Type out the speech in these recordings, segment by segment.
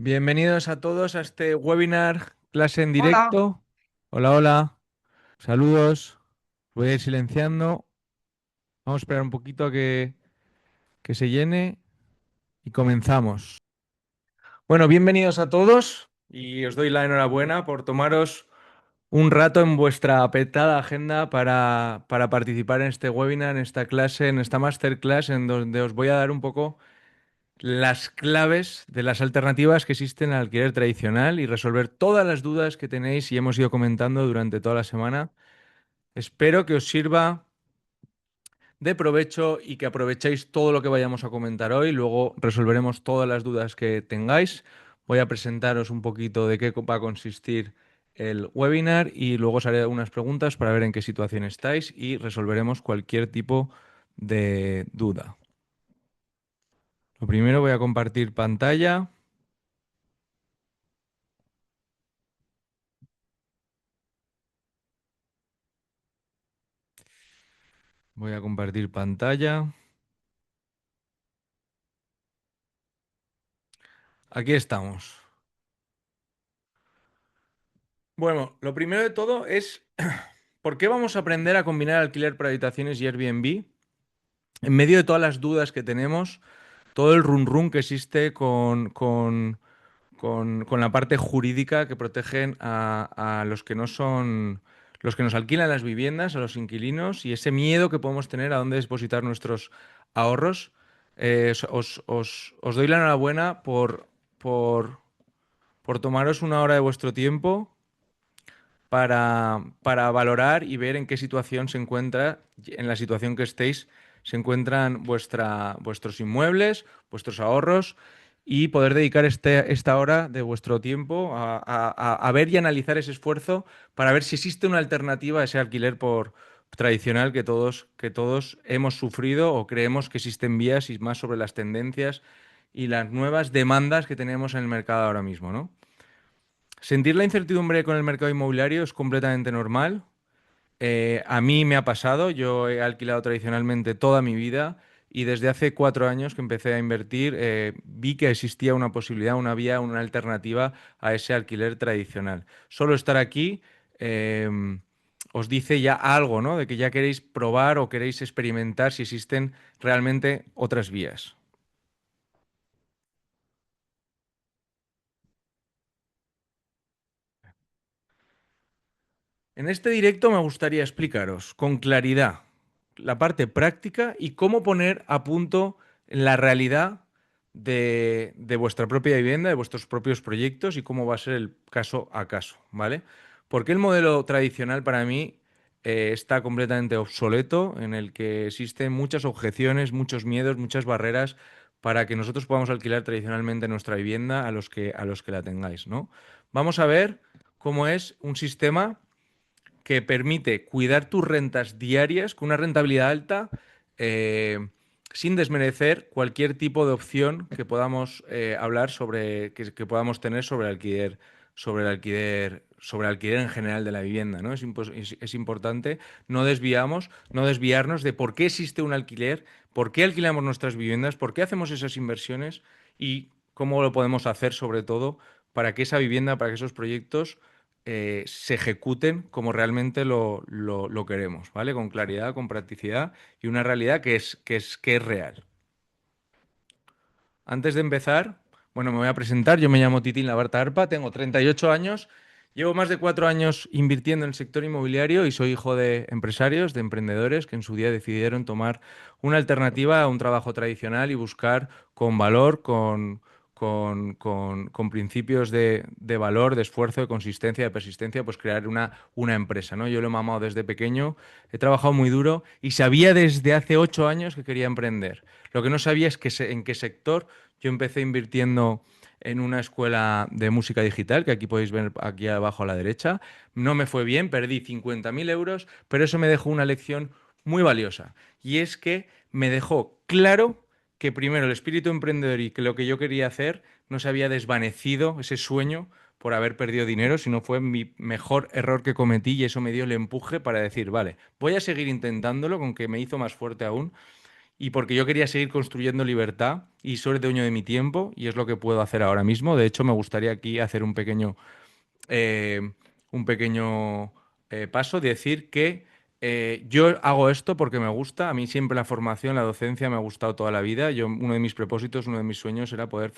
Bienvenidos a todos a este webinar, clase en Hola. directo. Hola, hola. Saludos. Voy a ir silenciando. Vamos a esperar un poquito a que se llene y comenzamos. Bueno, bienvenidos a todos y os doy la enhorabuena por tomaros un rato en vuestra apretada agenda para participar en este webinar, en esta clase, en esta masterclass, en donde os voy a dar un poco las claves de las alternativas que existen al alquiler tradicional y resolver todas las dudas que tenéis y hemos ido comentando durante toda la semana. Espero que os sirva de provecho y que aprovechéis todo lo que vayamos a comentar hoy. Luego resolveremos todas las dudas que tengáis. Voy a presentaros un poquito de qué va a consistir el webinar y luego os haré unas preguntas para ver en qué situación estáis y resolveremos cualquier tipo de duda. Lo primero voy a compartir pantalla. Voy a compartir pantalla. Aquí estamos. Bueno, lo primero de todo es ¿por qué vamos a aprender a combinar alquiler por habitaciones y Airbnb? En medio de todas las dudas que tenemos, todo el run run que existe con la parte jurídica que protegen a los que no son los que nos alquilan las viviendas, a los inquilinos, y ese miedo que podemos tener a dónde depositar nuestros ahorros. Os doy la enhorabuena por, por tomaros una hora de vuestro tiempo para valorar y ver en qué situación se encuentra, en la situación que estéis, se encuentran vuestros inmuebles, vuestros ahorros y poder dedicar esta hora de vuestro tiempo a ver y analizar ese esfuerzo para ver si existe una alternativa a ese alquiler por tradicional que todos hemos sufrido o creemos que existen vías y más sobre las tendencias y las nuevas demandas que tenemos en el mercado ahora mismo, ¿no? Sentir la incertidumbre con el mercado inmobiliario es completamente normal. A mí me ha pasado, yo he alquilado tradicionalmente toda mi vida y desde hace 4 años que empecé a invertir, vi que existía una posibilidad, una vía, una alternativa a ese alquiler tradicional. Solo estar aquí eh, os dice ya algo, ¿no? De que ya queréis probar o queréis experimentar si existen realmente otras vías. En este directo me gustaría explicaros con claridad la parte práctica y cómo poner a punto la realidad de vuestra propia vivienda, de vuestros propios proyectos y cómo va a ser el caso a caso, ¿vale? Porque el modelo tradicional para mí está completamente obsoleto, en el que existen muchas objeciones, muchos miedos, muchas barreras para que nosotros podamos alquilar tradicionalmente nuestra vivienda a los que la tengáis, ¿no? Vamos a ver cómo es un sistema que permite cuidar tus rentas diarias con una rentabilidad alta, eh, sin desmerecer cualquier tipo de opción que podamos hablar sobre, que podamos tener sobre el alquiler en general de la vivienda, ¿no? Es importante no desviarnos de por qué existe un alquiler, por qué alquilamos nuestras viviendas, por qué hacemos esas inversiones y cómo lo podemos hacer, sobre todo, para que esa vivienda, para que esos proyectos se ejecuten como realmente lo queremos, ¿vale? Con claridad, con practicidad y una realidad que es real. Antes de empezar, bueno, me voy a presentar. Yo me llamo Titín Labarta Arpa, tengo 38 años, llevo más de 4 años invirtiendo en el sector inmobiliario y soy hijo de empresarios, de emprendedores que en su día decidieron tomar una alternativa a un trabajo tradicional y buscar con valor, con principios de valor, de esfuerzo, de consistencia, de persistencia, pues crear una empresa, ¿no? Yo lo he mamado desde pequeño, he trabajado muy duro y sabía desde hace 8 años que quería emprender. Lo que no sabía es en qué sector. Yo empecé invirtiendo en una escuela de música digital, que aquí podéis ver aquí abajo a la derecha. No me fue bien, perdí 50.000 euros, pero eso me dejó una lección muy valiosa. Y es que me dejó claro que primero el espíritu emprendedor y que lo que yo quería hacer no se había desvanecido, ese sueño, por haber perdido dinero, sino fue mi mejor error que cometí y eso me dio el empuje para decir, vale, voy a seguir intentándolo, con que me hizo más fuerte aún y porque yo quería seguir construyendo libertad y soy dueño de mi tiempo y es lo que puedo hacer ahora mismo. De hecho, me gustaría aquí hacer eh, un pequeño paso, decir que yo hago esto porque me gusta. A mí siempre la formación, la docencia me ha gustado toda la vida. Yo, uno de mis propósitos, uno de mis sueños era poder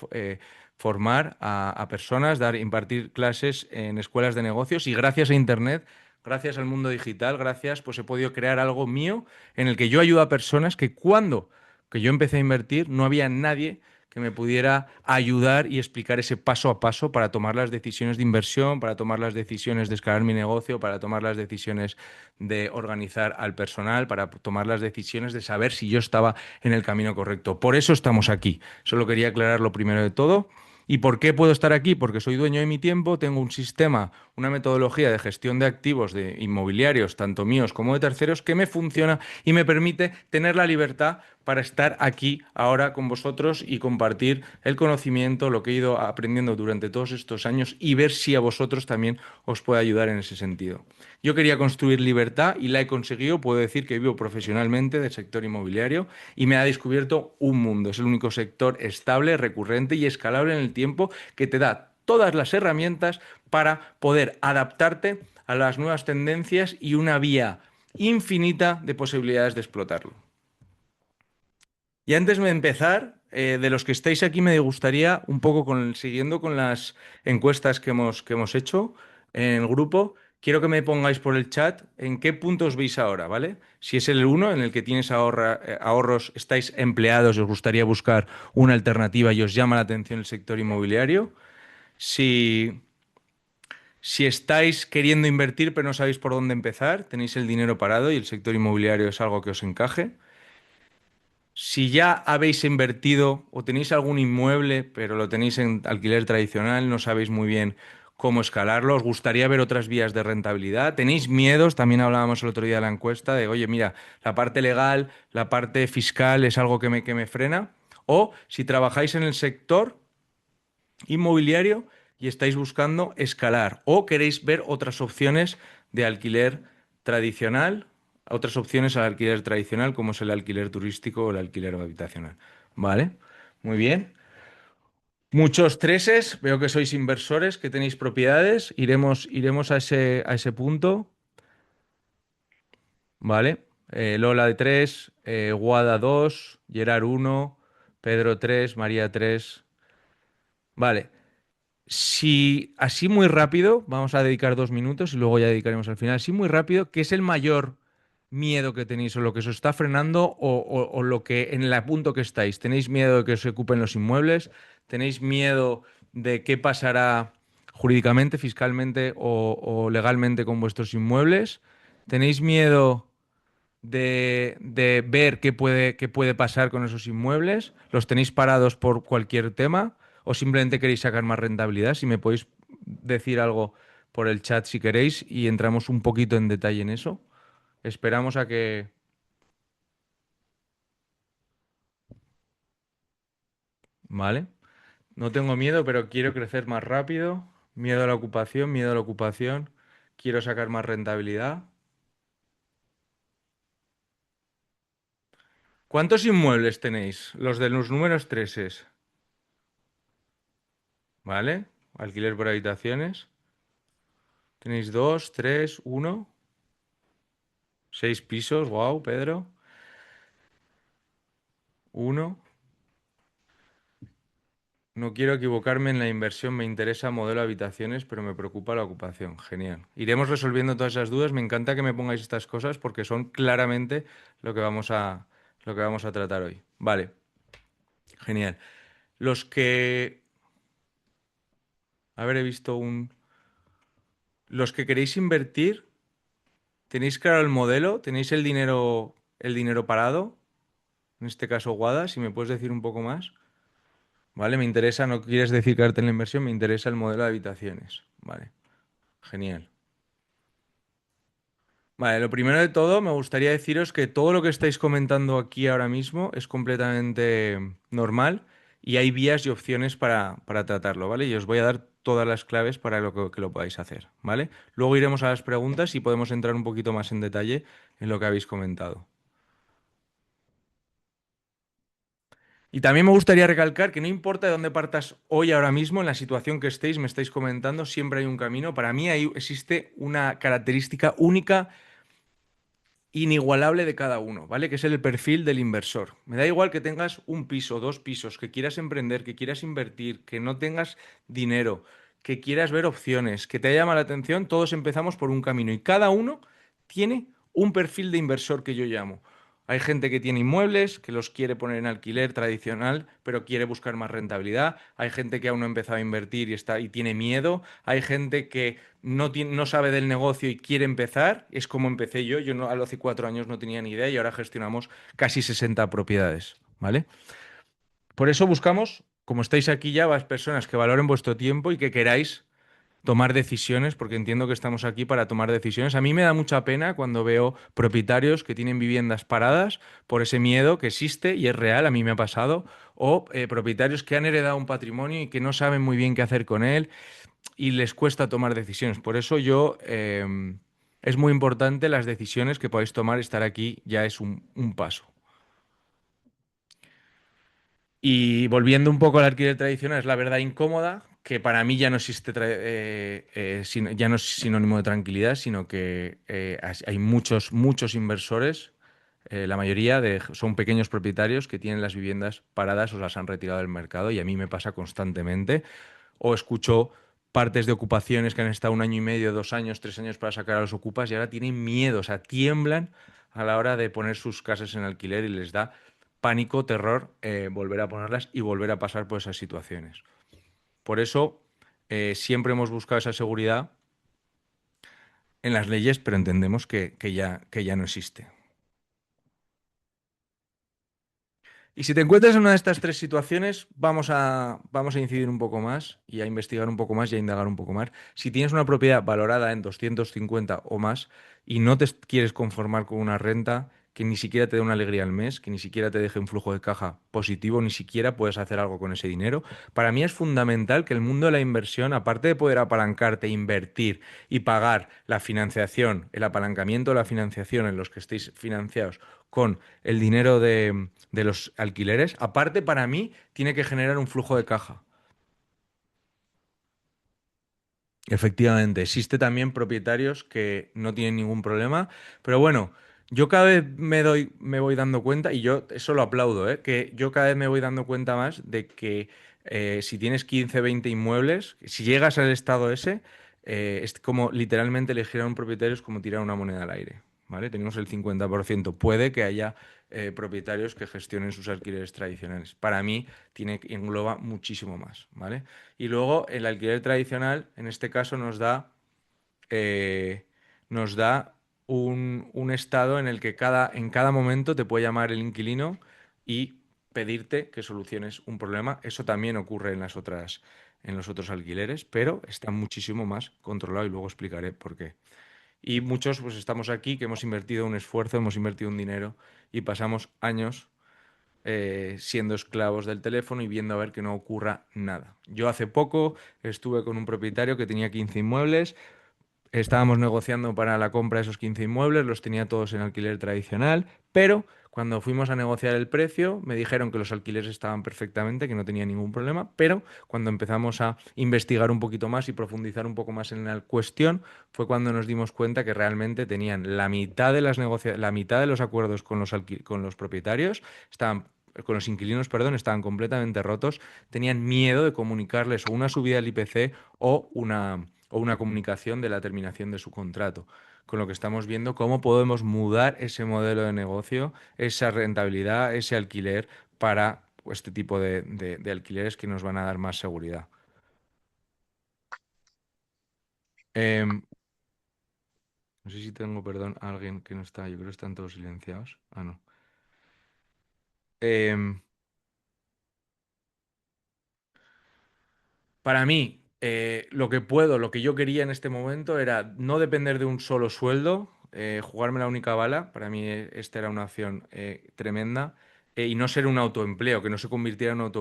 formar a personas, impartir clases en escuelas de negocios y gracias a Internet. Gracias al mundo digital, gracias, pues he podido crear algo mío en el que yo ayudo a personas que cuando que yo empecé a invertir no había nadie que me pudiera ayudar y explicar ese paso a paso para tomar las decisiones de inversión, para tomar las decisiones de escalar mi negocio, para tomar las decisiones de organizar al personal, para tomar las decisiones de saber si yo estaba en el camino correcto. Por eso estamos aquí. Solo quería aclarar lo primero de todo. ¿Y por qué puedo estar aquí? Porque soy dueño de mi tiempo, tengo un sistema, una metodología de gestión de activos de inmobiliarios, tanto míos como de terceros, que me funciona y me permite tener la libertad para estar aquí ahora con vosotros y compartir el conocimiento, lo que he ido aprendiendo durante todos estos años y ver si a vosotros también os puede ayudar en ese sentido. Yo quería construir libertad y la he conseguido. Puedo decir que vivo profesionalmente del sector inmobiliario y me ha descubierto un mundo. Es el único sector estable, recurrente y escalable en el tiempo que te da todas las herramientas para poder adaptarte a las nuevas tendencias y una vía infinita de posibilidades de explotarlo. Y antes de empezar, de los que estáis aquí, me gustaría un poco siguiendo con las encuestas que hemos hecho en el grupo, quiero que me pongáis por el chat en qué punto os veis ahora, ¿vale? Si es el uno en el que tienes ahorros, estáis empleados y os gustaría buscar una alternativa y os llama la atención el sector inmobiliario. Si, si estáis queriendo invertir pero no sabéis por dónde empezar, tenéis el dinero parado y el sector inmobiliario es algo que os encaje. Si ya habéis invertido o tenéis algún inmueble, pero lo tenéis en alquiler tradicional, no sabéis muy bien cómo escalarlo, os gustaría ver otras vías de rentabilidad, tenéis miedos, también hablábamos el otro día de la encuesta de, oye, mira, la parte legal, la parte fiscal es algo que me frena. O si trabajáis en el sector inmobiliario y estáis buscando escalar o queréis ver otras opciones de alquiler tradicional, otras opciones al alquiler tradicional como es el alquiler turístico o el alquiler habitacional. ¿Vale? Muy bien. Muchos treses, veo que sois inversores, que tenéis propiedades, iremos a ese punto, ¿vale? Lola de 3, Guada 2, Gerard 1, Pedro 3, María 3. Vale, si así muy rápido, vamos a dedicar 2 minutos y luego ya dedicaremos al final. Así muy rápido, ¿qué es el mayor miedo que tenéis o lo que os está frenando o lo que en el punto que estáis? ¿Tenéis miedo de que os ocupen los inmuebles? ¿Tenéis miedo de qué pasará jurídicamente, fiscalmente o legalmente con vuestros inmuebles? ¿Tenéis miedo de ver qué puede pasar con esos inmuebles? ¿Los tenéis parados por cualquier tema? ¿O simplemente queréis sacar más rentabilidad? Si me podéis decir algo por el chat si queréis y entramos un poquito en detalle en eso. Esperamos a que... Vale. No tengo miedo, pero quiero crecer más rápido. Miedo a la ocupación, miedo a la ocupación. Quiero sacar más rentabilidad. ¿Cuántos inmuebles tenéis? Los de los números treses. ¿Vale? Alquiler por habitaciones. Tenéis dos, tres, uno, 6 pisos. Wow, Pedro. Uno. No quiero equivocarme en la inversión. Me interesa modelo de habitaciones, pero me preocupa la ocupación. Genial. Iremos resolviendo todas esas dudas. Me encanta que me pongáis estas cosas porque son claramente lo que vamos a tratar hoy. Vale, genial. Los que... A ver, he visto un... Los que queréis invertir, ¿tenéis claro el modelo? ¿Tenéis el dinero parado? En este caso, Guada, si me puedes decir un poco más. Vale, me interesa, no quieres decir quedarte en la inversión, me interesa el modelo de habitaciones. Vale, genial. Vale, lo primero de todo, me gustaría deciros que todo lo que estáis comentando aquí ahora mismo es completamente normal y hay vías y opciones para tratarlo, ¿vale? Y os voy a dar todas las claves para que lo podáis hacer, ¿vale? Luego iremos a las preguntas y podemos entrar un poquito más en detalle en lo que habéis comentado. Y también me gustaría recalcar que no importa de dónde partas hoy, ahora mismo, en la situación que estéis, me estáis comentando, siempre hay un camino. Para mí ahí existe una característica única, inigualable de cada uno, ¿vale? Que es el perfil del inversor. Me da igual que tengas un piso, dos pisos, que quieras emprender, que quieras invertir, que no tengas dinero, que quieras ver opciones, que te llama la atención, todos empezamos por un camino y cada uno tiene un perfil de inversor que yo llamo. Hay gente que tiene inmuebles, que los quiere poner en alquiler tradicional, pero quiere buscar más rentabilidad. Hay gente que aún no ha empezado a invertir y tiene miedo. Hay gente que no sabe del negocio y quiere empezar. Es como empecé yo. Yo no, a los hace 4 años no tenía ni idea y ahora gestionamos casi 60 propiedades, ¿vale? Por eso buscamos, como estáis aquí ya, las personas que valoren vuestro tiempo y que queráis tomar decisiones, porque entiendo que estamos aquí para tomar decisiones. A mí me da mucha pena cuando veo propietarios que tienen viviendas paradas por ese miedo que existe y es real, a mí me ha pasado, o propietarios que han heredado un patrimonio y que no saben muy bien qué hacer con él y les cuesta tomar decisiones. Por eso es muy importante las decisiones que podáis tomar, estar aquí ya es un paso. Y volviendo un poco al alquiler tradicional, es la verdad incómoda, que para mí ya no existe, ya no es sinónimo de tranquilidad, sino que hay muchos inversores, la mayoría son pequeños propietarios que tienen las viviendas paradas o las han retirado del mercado y a mí me pasa constantemente. O escucho partes de ocupaciones que han estado 1 año y medio, 2 años, 3 años para sacar a los ocupas y ahora tienen miedo, o sea, tiemblan a la hora de poner sus casas en alquiler y les da pánico, terror, volver a ponerlas y volver a pasar por esas situaciones. Por eso siempre hemos buscado esa seguridad en las leyes, pero entendemos que ya no existe. Y si te encuentras en una de estas tres situaciones, vamos a incidir un poco más y a investigar un poco más y a indagar un poco más. Si tienes una propiedad valorada en 250 o más y no te quieres conformar con una renta que ni siquiera te dé una alegría al mes, que ni siquiera te deje un flujo de caja positivo, ni siquiera puedes hacer algo con ese dinero, para mí es fundamental que el mundo de la inversión, aparte de poder apalancarte, invertir y pagar la financiación, el apalancamiento de la financiación en los que estéis financiados con el dinero de los alquileres, aparte para mí tiene que generar un flujo de caja. Efectivamente, existe también propietarios que no tienen ningún problema, pero bueno, yo cada vez me voy dando cuenta, y yo eso lo aplaudo, que yo cada vez me voy dando cuenta más de que si tienes 15, 20 inmuebles, si llegas al estado ese, es como literalmente elegir a un propietario es como tirar una moneda al aire, ¿vale? Tenemos el 50%. Puede que haya propietarios que gestionen sus alquileres tradicionales. Para mí engloba muchísimo más, ¿vale? Y luego el alquiler tradicional, en este caso, eh, nos da un estado en el que en cada momento te puede llamar el inquilino y pedirte que soluciones un problema. Eso también ocurre en los otros alquileres, pero está muchísimo más controlado y luego explicaré por qué. Y muchos, pues estamos aquí, que hemos invertido un esfuerzo, hemos invertido un dinero y pasamos años siendo esclavos del teléfono y viendo a ver que no ocurra nada. Yo hace poco estuve con un propietario que tenía 15 inmuebles, estábamos negociando para la compra de esos 15 inmuebles, los tenía todos en alquiler tradicional, pero cuando fuimos a negociar el precio me dijeron que los alquileres estaban perfectamente, que no tenía ningún problema, pero cuando empezamos a investigar un poquito más y profundizar un poco más en la cuestión, fue cuando nos dimos cuenta que realmente tenían la mitad de los acuerdos con con los propietarios, estaban con los inquilinos, perdón, estaban completamente rotos, tenían miedo de comunicarles o una subida del IPC o una comunicación de la terminación de su contrato. Con lo que estamos viendo cómo podemos mudar ese modelo de negocio, esa rentabilidad, ese alquiler para este tipo de alquileres que nos van a dar más seguridad. Em, no sé si tengo, perdón, a alguien que no está, yo creo que están todos silenciados. Ah, no. Em, Para mí, lo que yo quería en este momento era no depender de un solo sueldo, jugarme la única bala. Para mí esta era una opción tremenda. Y no ser un autoempleo, que no se convirtiera en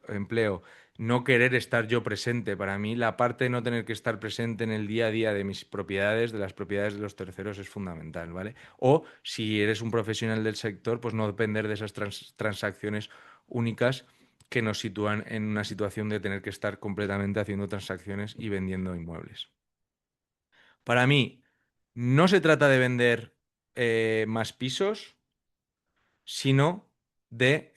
empleo. No querer estar yo presente. Para mí la parte de no tener que estar presente en el día a día de mis propiedades, de las propiedades de los terceros, es fundamental, ¿vale? O si eres un profesional del sector, pues no depender de esas transacciones únicas que nos sitúan en una situación de tener que estar completamente haciendo transacciones y vendiendo inmuebles. Para mí, no se trata de vender más pisos, sino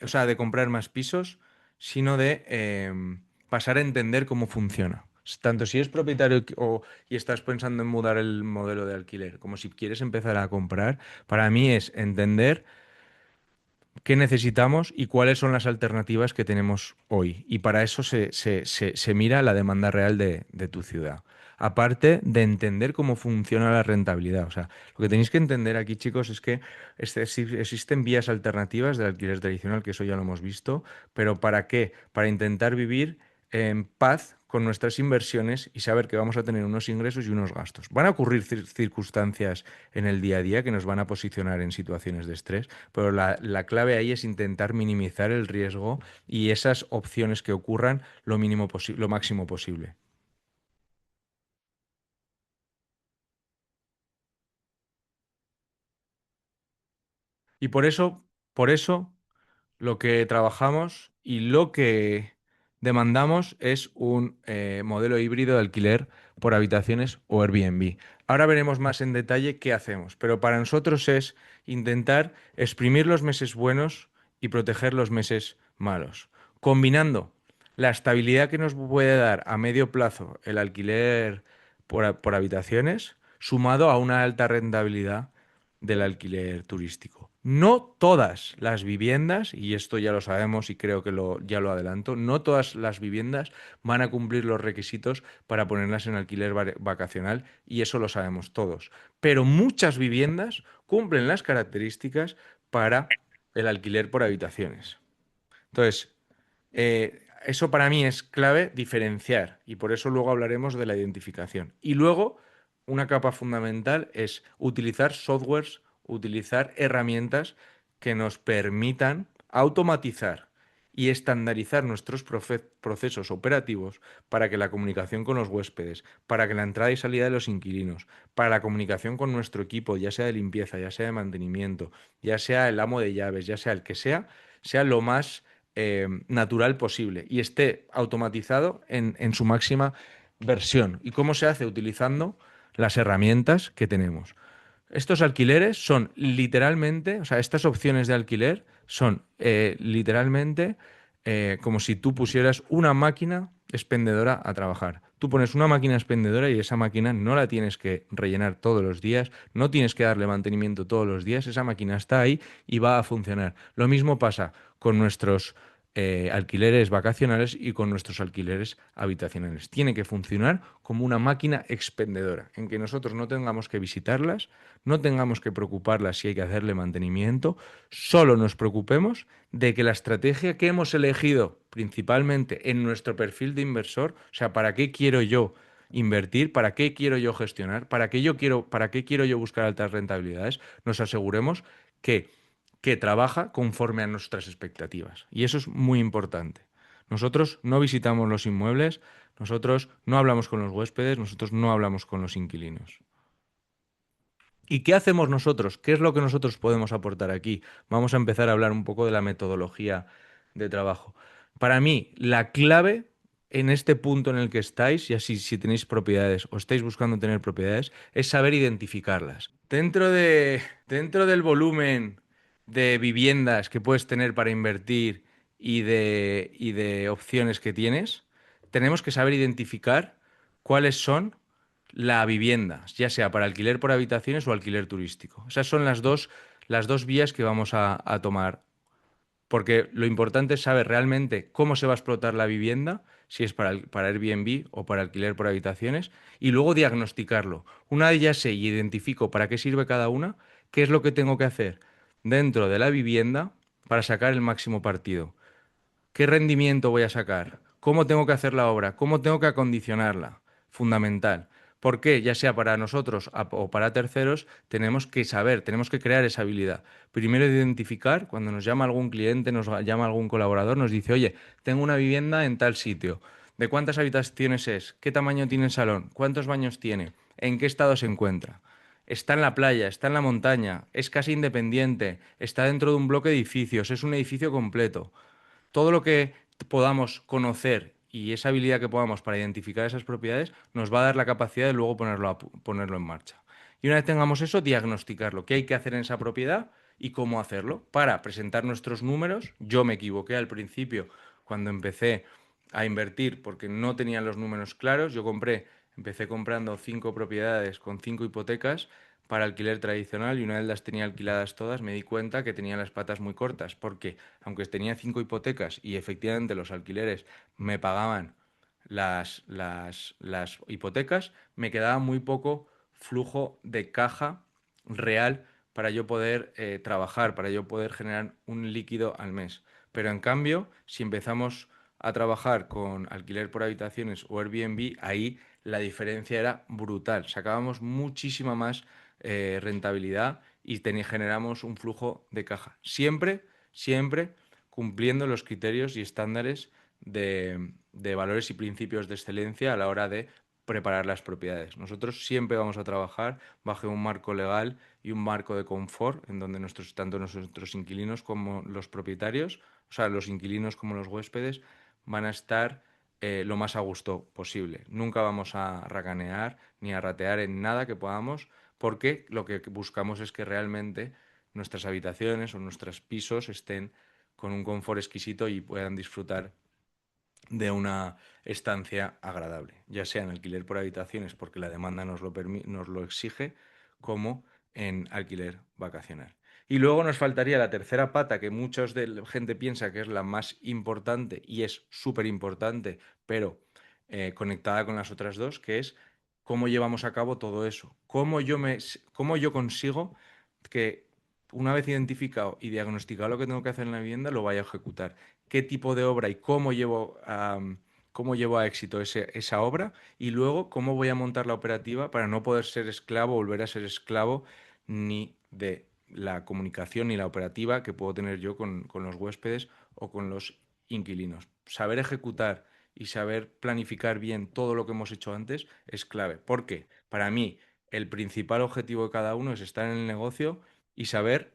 o sea, de comprar más pisos, sino de pasar a entender cómo funciona. Tanto si es propietario y estás pensando en mudar el modelo de alquiler, como si quieres empezar a comprar, para mí es entender qué necesitamos y cuáles son las alternativas que tenemos hoy. Y para eso se mira la demanda real de tu ciudad. Aparte de entender cómo funciona la rentabilidad. O sea, lo que tenéis que entender aquí, chicos, es que existen vías alternativas del alquiler tradicional, que eso ya lo hemos visto, pero ¿para qué? Para intentar vivir en paz con nuestras inversiones y saber que vamos a tener unos ingresos y unos gastos. Van a ocurrir circunstancias en el día a día que nos van a posicionar en situaciones de estrés, pero la clave ahí es intentar minimizar el riesgo y esas opciones que ocurran lo máximo posible. Y por eso, lo que trabajamos y lo que demandamos es un modelo híbrido de alquiler por habitaciones o Airbnb. Ahora veremos más en detalle qué hacemos, pero para nosotros es intentar exprimir los meses buenos y proteger los meses malos, combinando la estabilidad que nos puede dar a medio plazo el alquiler por habitaciones, sumado a una alta rentabilidad del alquiler turístico. No todas las viviendas, y esto ya lo sabemos y creo que ya lo adelanto, no todas las viviendas van a cumplir los requisitos para ponerlas en alquiler vacacional y eso lo sabemos todos. Pero muchas viviendas cumplen las características para el alquiler por habitaciones. Entonces, eso para mí es clave diferenciar y por eso luego hablaremos de la identificación. Y luego, una capa fundamental es utilizar softwares, utilizar herramientas que nos permitan automatizar y estandarizar nuestros procesos operativos para que la comunicación con los huéspedes, para que la entrada y salida de los inquilinos, para la comunicación con nuestro equipo, ya sea de limpieza, ya sea de mantenimiento, ya sea el amo de llaves, ya sea el que sea lo más natural posible y esté automatizado en su máxima versión. ¿Y cómo se hace? Utilizando las herramientas que tenemos. Estos alquileres son literalmente, o sea, estas opciones de alquiler son literalmente como si tú pusieras una máquina expendedora a trabajar. Tú pones una máquina expendedora y esa máquina no la tienes que rellenar todos los días, no tienes que darle mantenimiento todos los días, esa máquina está ahí y va a funcionar. Lo mismo pasa con nuestros alquileres vacacionales y con nuestros alquileres habitacionales. Tiene que funcionar como una máquina expendedora, en que nosotros no tengamos que visitarlas, no tengamos que preocuparlas si hay que hacerle mantenimiento, solo nos preocupemos de que la estrategia que hemos elegido principalmente en nuestro perfil de inversor, o sea, ¿para qué quiero yo invertir? ¿Para qué quiero yo gestionar? ¿Para qué quiero yo buscar altas rentabilidades? Nos aseguremos que que trabaja conforme a nuestras expectativas. Y eso es muy importante. Nosotros no visitamos los inmuebles, nosotros no hablamos con los huéspedes, nosotros no hablamos con los inquilinos. ¿Y qué hacemos nosotros? ¿Qué es lo que nosotros podemos aportar aquí? Vamos a empezar a hablar un poco de la metodología de trabajo. Para mí, la clave en este punto en el que estáis, y así si tenéis propiedades o estáis buscando tener propiedades, es saber identificarlas. Dentro del volumen de viviendas que puedes tener para invertir y de opciones que tienes, tenemos que saber identificar cuáles son la vivienda, ya sea para alquiler por habitaciones o alquiler turístico. Esas son las dos vías que vamos a tomar, porque lo importante es saber realmente cómo se va a explotar la vivienda, si es para Airbnb o para alquiler por habitaciones, y luego diagnosticarlo. Una vez ya sé y identifico para qué sirve cada una, qué es lo que tengo que hacer dentro de la vivienda para sacar el máximo partido. ¿Qué rendimiento voy a sacar? ¿Cómo tengo que hacer la obra? ¿Cómo tengo que acondicionarla? Fundamental. ¿Por qué? Ya sea para nosotros o para terceros, tenemos que saber, tenemos que crear esa habilidad. Primero identificar, cuando nos llama algún cliente, nos llama algún colaborador, nos dice, oye, tengo una vivienda en tal sitio. ¿De cuántas habitaciones es? ¿Qué tamaño tiene el salón? ¿Cuántos baños tiene? ¿En qué estado se encuentra? Está en la playa, está en la montaña, es casi independiente, está dentro de un bloque de edificios, es un edificio completo. todo lo que podamos conocer y esa habilidad que podamos para identificar esas propiedades nos va a dar la capacidad de luego ponerlo en marcha. Y una vez tengamos eso, diagnosticarlo, qué hay que hacer en esa propiedad y cómo hacerlo para presentar nuestros números. Yo me equivoqué al principio cuando empecé a invertir porque no tenía los números claros. Empecé comprando 5 propiedades con 5 hipotecas para alquiler tradicional y una vez las tenía alquiladas todas me di cuenta que tenía las patas muy cortas porque aunque tenía 5 hipotecas y efectivamente los alquileres me pagaban las hipotecas, me quedaba muy poco flujo de caja real para yo poder trabajar, para yo poder generar un líquido al mes. Pero en cambio, si empezamos a trabajar con alquiler por habitaciones o Airbnb, ahí la diferencia era brutal. Sacábamos muchísima más rentabilidad y generamos un flujo de caja. Siempre, siempre cumpliendo los criterios y estándares de valores y principios de excelencia a la hora de preparar las propiedades. Nosotros siempre vamos a trabajar bajo un marco legal y un marco de confort en donde tanto nuestros inquilinos como los propietarios, o sea, los inquilinos como los huéspedes, van a estar lo más a gusto posible. Nunca vamos a racanear ni a ratear en nada que podamos, porque lo que buscamos es que realmente nuestras habitaciones o nuestros pisos estén con un confort exquisito y puedan disfrutar de una estancia agradable, ya sea en alquiler por habitaciones porque la demanda nos lo exige, como en alquiler vacacional. Y luego nos faltaría la tercera pata que muchos de la gente piensa que es la más importante y es súper importante, pero conectada con las otras dos, que es cómo llevamos a cabo todo eso, cómo yo consigo que una vez identificado y diagnosticado lo que tengo que hacer en la vivienda, lo vaya a ejecutar. Qué tipo de obra y cómo llevo a éxito esa obra y luego cómo voy a montar la operativa para no poder ser esclavo, volver a ser esclavo ni de la comunicación ni la operativa que puedo tener yo con los huéspedes o con los inquilinos. Saber ejecutar y saber planificar bien todo lo que hemos hecho antes es clave. Porque para mí el principal objetivo de cada uno es estar en el negocio y saber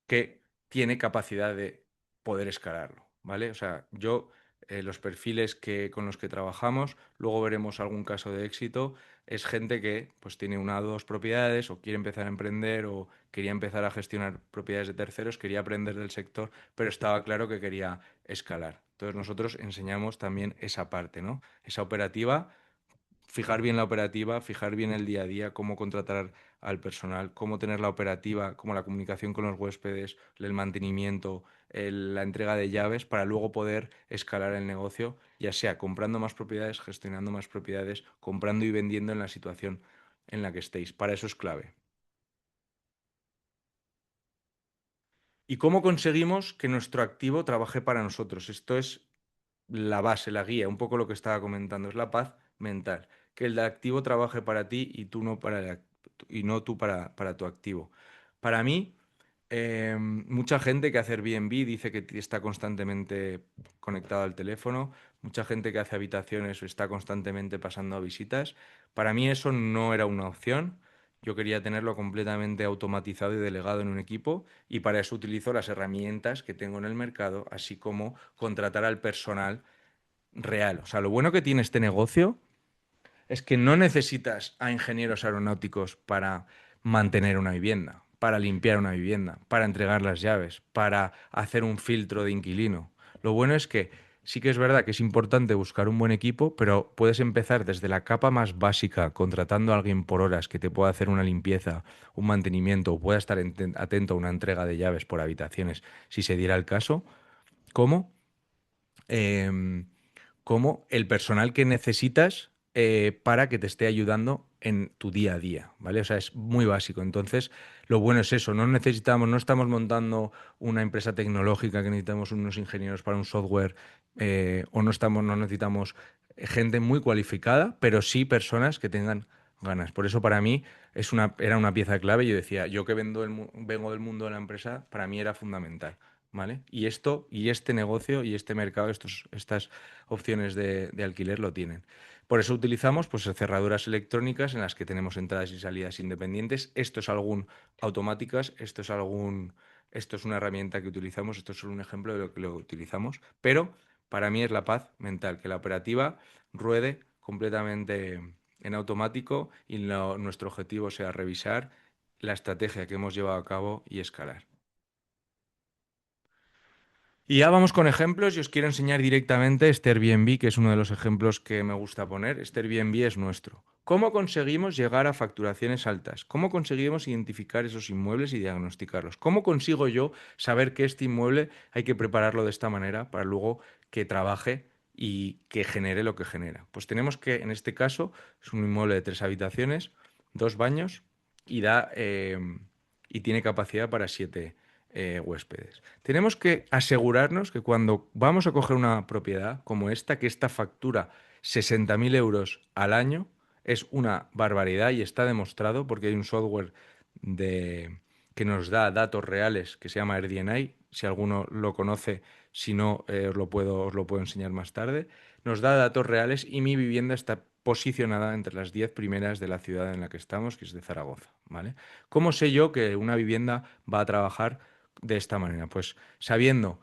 que tiene capacidad de poder escalarlo, ¿vale? O sea, los perfiles con los que trabajamos, luego veremos algún caso de éxito, es gente que pues tiene 1 o 2 propiedades o quiere empezar a emprender o quería empezar a gestionar propiedades de terceros, quería aprender del sector, pero estaba claro que quería escalar. Entonces nosotros enseñamos también esa parte, ¿no? Esa operativa, fijar bien la operativa, fijar bien el día a día, cómo contratar al personal, cómo tener la operativa, como la comunicación con los huéspedes, el mantenimiento, la entrega de llaves, para luego poder escalar el negocio, ya sea comprando más propiedades, gestionando más propiedades, comprando y vendiendo en la situación en la que estéis. Para eso es clave. ¿Y cómo conseguimos que nuestro activo trabaje para nosotros? Esto es la base, la guía, un poco lo que estaba comentando, es la paz mental. Que el activo trabaje para ti y tú no y no tú para tu activo. Para mí, mucha gente que hace Airbnb dice que está constantemente conectado al teléfono, mucha gente que hace habitaciones está constantemente pasando a visitas. Para mí eso no era una opción. Yo quería tenerlo completamente automatizado y delegado en un equipo y para eso utilizo las herramientas que tengo en el mercado, así como contratar al personal real. O sea, lo bueno que tiene este negocio es que no necesitas a ingenieros aeronáuticos para mantener una vivienda, para limpiar una vivienda, para entregar las llaves, para hacer un filtro de inquilino. Lo bueno es que sí que es verdad que es importante buscar un buen equipo, pero puedes empezar desde la capa más básica, contratando a alguien por horas que te pueda hacer una limpieza, un mantenimiento, o pueda estar atento a una entrega de llaves por habitaciones, si se diera el caso, como em, como el personal que necesitas para que te esté ayudando en tu día a día, ¿vale? O sea, es muy básico. Entonces, lo bueno es eso, no estamos montando una empresa tecnológica que necesitamos unos ingenieros para un software o no necesitamos gente muy cualificada, pero sí personas que tengan ganas. Por eso para mí era una pieza clave. Yo decía, yo que vengo del mundo de la empresa, para mí era fundamental. ¿Vale? Y este negocio y este mercado, estas opciones de alquiler lo tienen. Por eso utilizamos pues, cerraduras electrónicas en las que tenemos entradas y salidas independientes. Esto es algún automáticas, esto es algún Esto es una herramienta que utilizamos, esto es solo un ejemplo de lo que lo utilizamos, pero para mí es la paz mental, que la operativa ruede completamente en automático y nuestro objetivo sea revisar la estrategia que hemos llevado a cabo y escalar. Y ya vamos con ejemplos y os quiero enseñar directamente este Airbnb, que es uno de los ejemplos que me gusta poner. Este Airbnb es nuestro. ¿Cómo conseguimos llegar a facturaciones altas? ¿Cómo conseguimos identificar esos inmuebles y diagnosticarlos? ¿Cómo consigo yo saber que este inmueble hay que prepararlo de esta manera para luego que trabaje y que genere lo que genera? Pues tenemos que, en este caso, es un inmueble de 3 habitaciones, 2 baños y y tiene capacidad para 7 huéspedes. Tenemos que asegurarnos que cuando vamos a coger una propiedad como esta, que esta factura 60.000 euros al año, es una barbaridad y está demostrado porque hay un software que nos da datos reales que se llama AirDNA. Si alguno lo conoce, si no, os lo puedo enseñar más tarde. Nos da datos reales y mi vivienda está posicionada entre las 10 primeras de la ciudad en la que estamos, que es de Zaragoza, ¿vale? ¿Cómo sé yo que una vivienda va a trabajar de esta manera? Pues sabiendo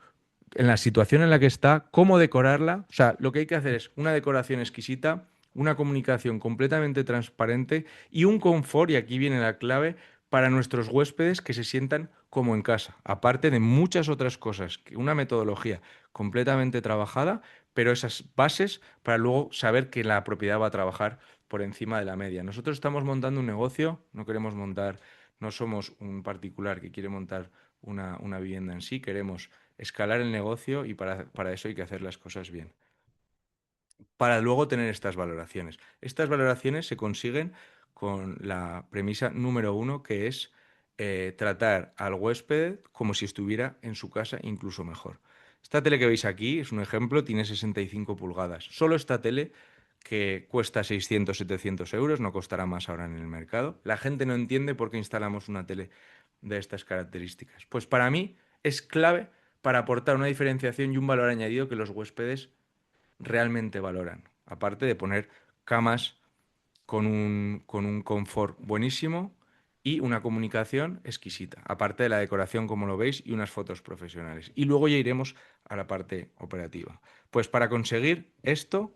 en la situación en la que está, cómo decorarla. O sea, lo que hay que hacer es una decoración exquisita, una comunicación completamente transparente y un confort, y aquí viene la clave, para nuestros huéspedes que se sientan como en casa, aparte de muchas otras cosas, que una metodología completamente trabajada, pero esas bases para luego saber que la propiedad va a trabajar por encima de la media. Nosotros estamos montando un negocio, no queremos montar, no somos un particular que quiere montar una vivienda en sí, queremos escalar el negocio y para eso hay que hacer las cosas bien. Para luego tener estas valoraciones. Estas valoraciones se consiguen con la premisa número uno, que es tratar al huésped como si estuviera en su casa, incluso mejor. Esta tele que veis aquí es un ejemplo, tiene 65 pulgadas. Solo esta tele, que cuesta 600, 700 euros, no costará más ahora en el mercado. La gente no entiende por qué instalamos una tele de estas características. Pues para mí es clave para aportar una diferenciación y un valor añadido que los huéspedes realmente valoran. Aparte de poner camas con un confort buenísimo y una comunicación exquisita. Aparte de la decoración, como lo veis, y unas fotos profesionales. Y luego ya iremos a la parte operativa. Pues para conseguir esto,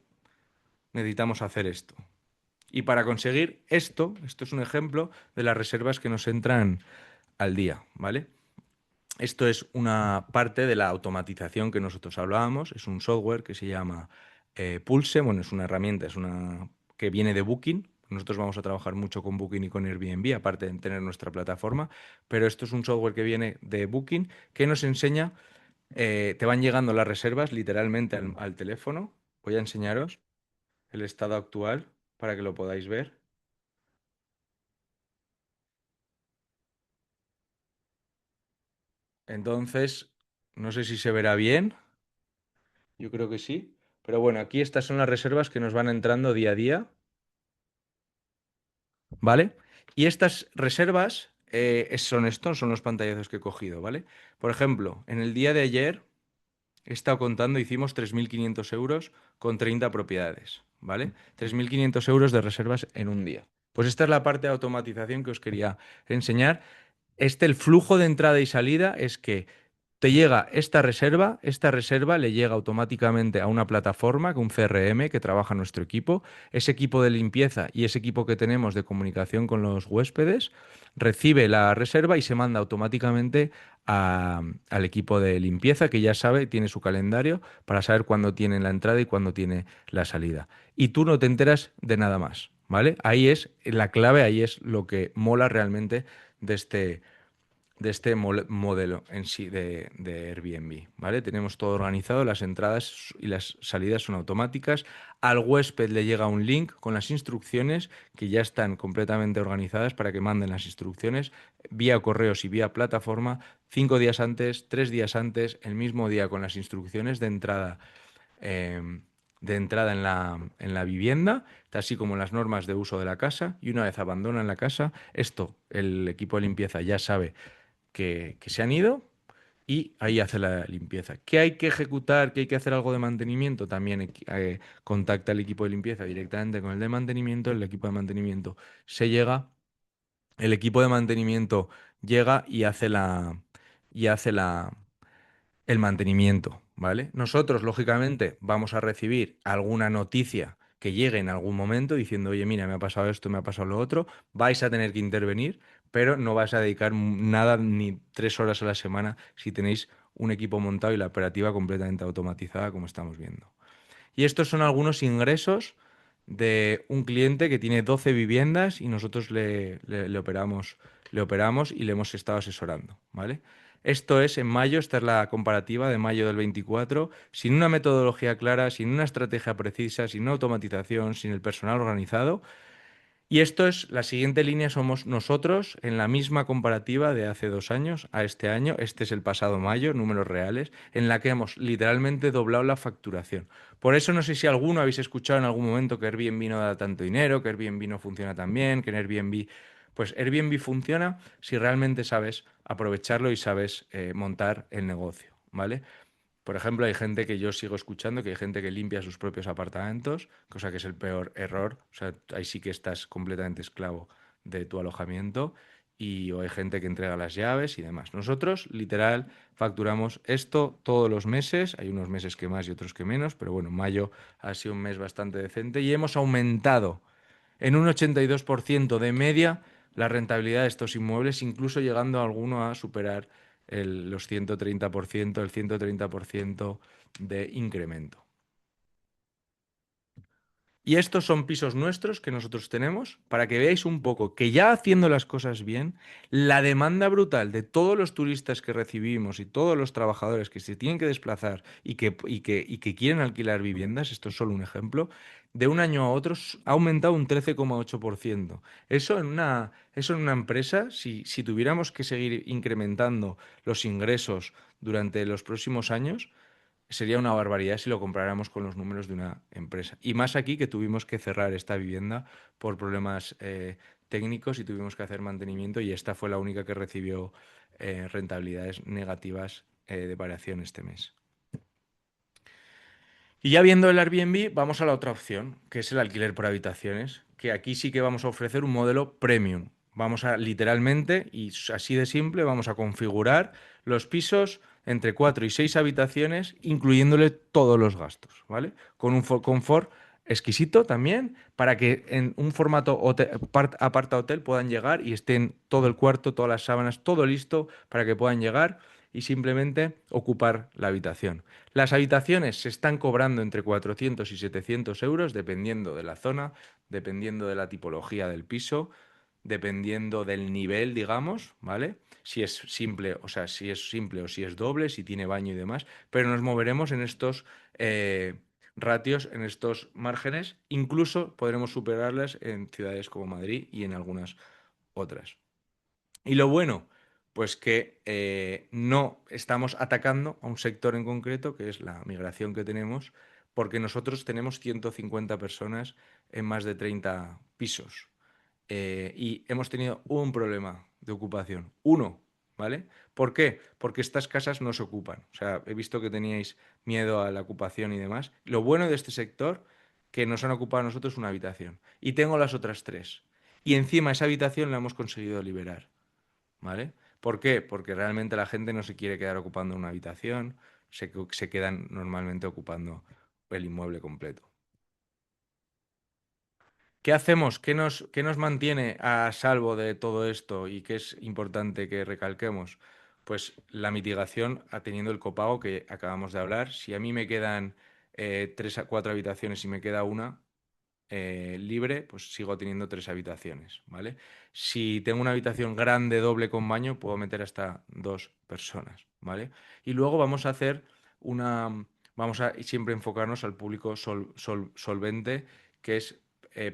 necesitamos hacer esto. Y para conseguir esto es un ejemplo de las reservas que nos entran al día, ¿vale? Esto es una parte de la automatización que nosotros hablábamos. Es un software que se llama Pulse. Bueno, es una herramienta, es una que viene de Booking. Nosotros vamos a trabajar mucho con Booking y con Airbnb, aparte de tener nuestra plataforma. Pero esto es un software que viene de Booking que nos enseña, te van llegando las reservas literalmente al teléfono. Voy a enseñaros el estado actual para que lo podáis ver. Entonces, no sé si se verá bien. Yo creo que sí. Pero bueno, aquí estas son las reservas que nos van entrando día a día, ¿vale? Y estas reservas son estos, son los pantallazos que he cogido, ¿vale? Por ejemplo, en el día de ayer he estado contando, hicimos 3.500 euros con 30 propiedades, ¿vale? 3.500 euros de reservas en un día. Pues esta es la parte de automatización que os quería enseñar. El flujo de entrada y salida es que te llega esta reserva le llega automáticamente a una plataforma, un CRM que trabaja nuestro equipo. Ese equipo de limpieza y ese equipo que tenemos de comunicación con los huéspedes recibe la reserva y se manda automáticamente al equipo de limpieza, que ya sabe, tiene su calendario para saber cuándo tiene la entrada y cuándo tiene la salida. Y tú no te enteras de nada más, ¿vale? Ahí es la clave, ahí es lo que mola realmente de modelo en sí de Airbnb, ¿vale? Tenemos todo organizado, las entradas y las salidas son automáticas. Al huésped le llega un link con las instrucciones que ya están completamente organizadas para que manden las instrucciones vía correos y vía plataforma 5 días antes, 3 días antes, el mismo día con las instrucciones eh, de entrada en la vivienda, así como las normas de uso de la casa. Y una vez abandonan la casa, el equipo de limpieza ya sabe que se han ido y ahí hace la limpieza. ¿Qué hay que ejecutar? ¿Qué hay que hacer algo de mantenimiento? También contacta el equipo de limpieza directamente con el de mantenimiento. El equipo de mantenimiento se llega, el equipo de mantenimiento llega y hace el mantenimiento, ¿vale? Nosotros, lógicamente, vamos a recibir alguna noticia que llegue en algún momento diciendo, oye, mira, me ha pasado esto, me ha pasado lo otro, vais a tener que intervenir, pero no vais a dedicar nada ni 3 horas a la semana si tenéis un equipo montado y la operativa completamente automatizada, como estamos viendo. Y estos son algunos ingresos de un cliente que tiene 12 viviendas y nosotros le operamos y le hemos estado asesorando, ¿vale? Esto es en mayo, esta es la comparativa de mayo del 24, sin una metodología clara, sin una estrategia precisa, sin una automatización, sin el personal organizado, y esto es, la siguiente línea somos nosotros en la misma comparativa de hace 2 años a este año. Este es el pasado mayo, números reales, en la que hemos literalmente doblado la facturación. Por eso no sé si alguno habéis escuchado en algún momento que Airbnb no da tanto dinero, que Airbnb no funciona tan bien, que en Airbnb... Pues Airbnb funciona si realmente sabes aprovecharlo y sabes montar el negocio, ¿vale? Por ejemplo, hay gente que yo sigo escuchando, que hay gente que limpia sus propios apartamentos, cosa que es el peor error. O sea, ahí sí que estás completamente esclavo de tu alojamiento. O hay gente que entrega las llaves y demás. Nosotros, literal, facturamos esto todos los meses. Hay unos meses que más y otros que menos, pero bueno, mayo ha sido un mes bastante decente y hemos aumentado en un 82% de media la rentabilidad de estos inmuebles, incluso llegando a alguno a superar los 130%, el 130% de incremento. Y estos son pisos nuestros que nosotros tenemos para que veáis un poco que ya haciendo las cosas bien, la demanda brutal de todos los turistas que recibimos y todos los trabajadores que se tienen que desplazar y que quieren alquilar viviendas, esto es solo un ejemplo, de un año a otro ha aumentado un 13,8%. Eso en una empresa, si tuviéramos que seguir incrementando los ingresos durante los próximos años, sería una barbaridad si lo comparáramos con los números de una empresa. Y más aquí que tuvimos que cerrar esta vivienda por problemas técnicos y tuvimos que hacer mantenimiento y esta fue la única que recibió rentabilidades negativas de variación este mes. Y ya viendo el Airbnb, vamos a la otra opción, que es el alquiler por habitaciones, que aquí sí que vamos a ofrecer un modelo premium. Vamos a literalmente, y así de simple, vamos a configurar los pisos entre 4 y 6 habitaciones, incluyéndole todos los gastos, ¿vale? Con un confort exquisito también, para que en un formato aparta hotel puedan llegar y estén todo el cuarto, todas las sábanas, todo listo para que puedan llegar y simplemente ocupar la habitación. Las habitaciones se están cobrando entre 400 y 700 euros, dependiendo de la zona, dependiendo de la tipología del piso, dependiendo del nivel, digamos, ¿vale? Si es simple, o sea, si es simple o si es doble, si tiene baño y demás, pero nos moveremos en estos ratios, en estos márgenes, incluso podremos superarlas en ciudades como Madrid y en algunas otras. Y lo bueno, pues que no estamos atacando a un sector en concreto, que es la migración que tenemos, porque nosotros tenemos 150 personas en más de 30 pisos. Y hemos tenido un problema de ocupación. Uno, ¿vale? ¿Por qué? Porque estas casas no se ocupan. O sea, he visto que teníais miedo a la ocupación y demás. Lo bueno de este sector, que nos han ocupado a nosotros una habitación. Y tengo las otras tres. Y encima esa habitación la hemos conseguido liberar. ¿Vale? ¿Por qué? Porque realmente la gente no se quiere quedar ocupando una habitación, se quedan normalmente ocupando el inmueble completo. ¿Qué hacemos? ¿Qué nos mantiene a salvo de todo esto y qué es importante que recalquemos? Pues la mitigación teniendo el copago que acabamos de hablar. Si a mí me quedan 3 a 4 habitaciones y me queda una, libre, pues sigo teniendo 3 habitaciones, ¿vale? Si tengo una habitación grande, doble con baño, puedo meter hasta 2 personas, ¿vale? Y luego vamos a hacer vamos a siempre enfocarnos al público solvente, que es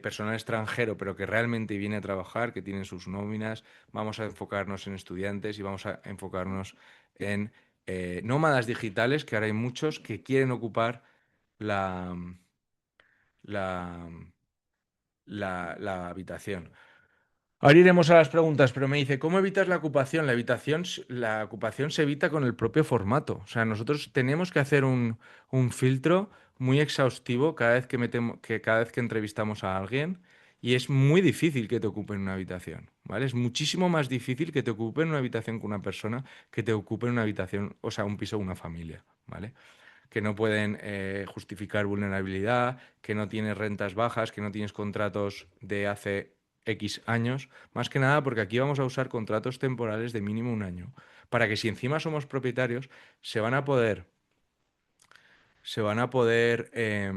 personal extranjero, pero que realmente viene a trabajar, que tienen sus nóminas. Vamos a enfocarnos en estudiantes y vamos a enfocarnos en nómadas digitales, que ahora hay muchos que quieren ocupar la, la, la habitación. Ahora iremos a las preguntas, pero me dice, ¿cómo evitas la ocupación? La ocupación se evita con el propio formato. O sea, nosotros tenemos que hacer un filtro muy exhaustivo cada vez que cada vez que entrevistamos a alguien y es muy difícil que te ocupen una habitación, ¿vale? Es muchísimo más difícil que te ocupen una habitación con una persona que te ocupen una habitación, o sea, un piso o una familia, ¿vale? Que no pueden justificar vulnerabilidad, que no tienes rentas bajas, que no tienes contratos de hace X años, más que nada porque aquí vamos a usar contratos temporales de mínimo un año, para que si encima somos propietarios, se van a poder, se van a poder, eh,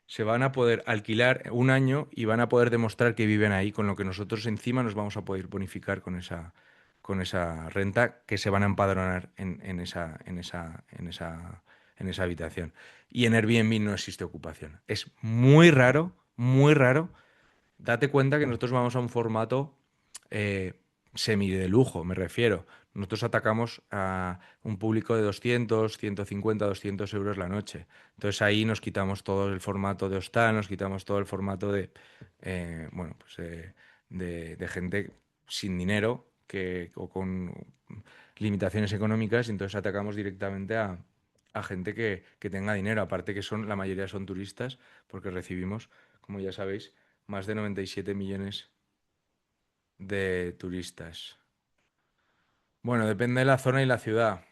se van a poder alquilar un año y van a poder demostrar que viven ahí, con lo que nosotros encima nos vamos a poder bonificar con esa renta que se van a empadronar en esa habitación. Y en Airbnb no existe ocupación. Es muy raro, muy raro. Date cuenta que nosotros vamos a un formato eh, semi de lujo, me refiero. Nosotros atacamos a un público de 200, 150, 200 euros la noche. Entonces ahí nos quitamos todo el formato de hostal, nos quitamos todo el formato de, bueno, pues, de gente sin dinero o con limitaciones económicas, y entonces atacamos directamente a gente que tenga dinero. Aparte que la mayoría son turistas, porque recibimos, como ya sabéis, más de 97 millones de turistas. Bueno, depende de la zona y la ciudad.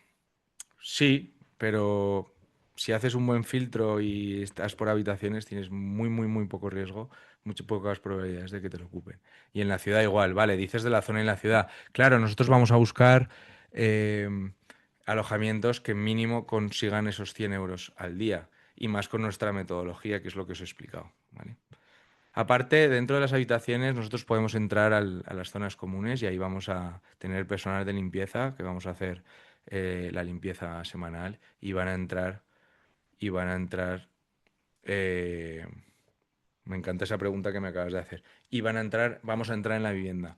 Sí, pero si haces un buen filtro y estás por habitaciones, tienes muy poco riesgo, mucho pocas probabilidades de que te lo ocupen. Y en la ciudad igual, vale, dices de la zona y la ciudad. Claro, nosotros vamos a buscar alojamientos que mínimo consigan esos 100 euros al día, y más con nuestra metodología, que es lo que os he explicado, ¿vale? Aparte, dentro de las habitaciones, nosotros podemos entrar a las zonas comunes, y ahí vamos a tener personal de limpieza, que vamos a hacer la limpieza semanal, y van a entrar, eh, me encanta esa pregunta que me acabas de hacer, y vamos a entrar en la vivienda.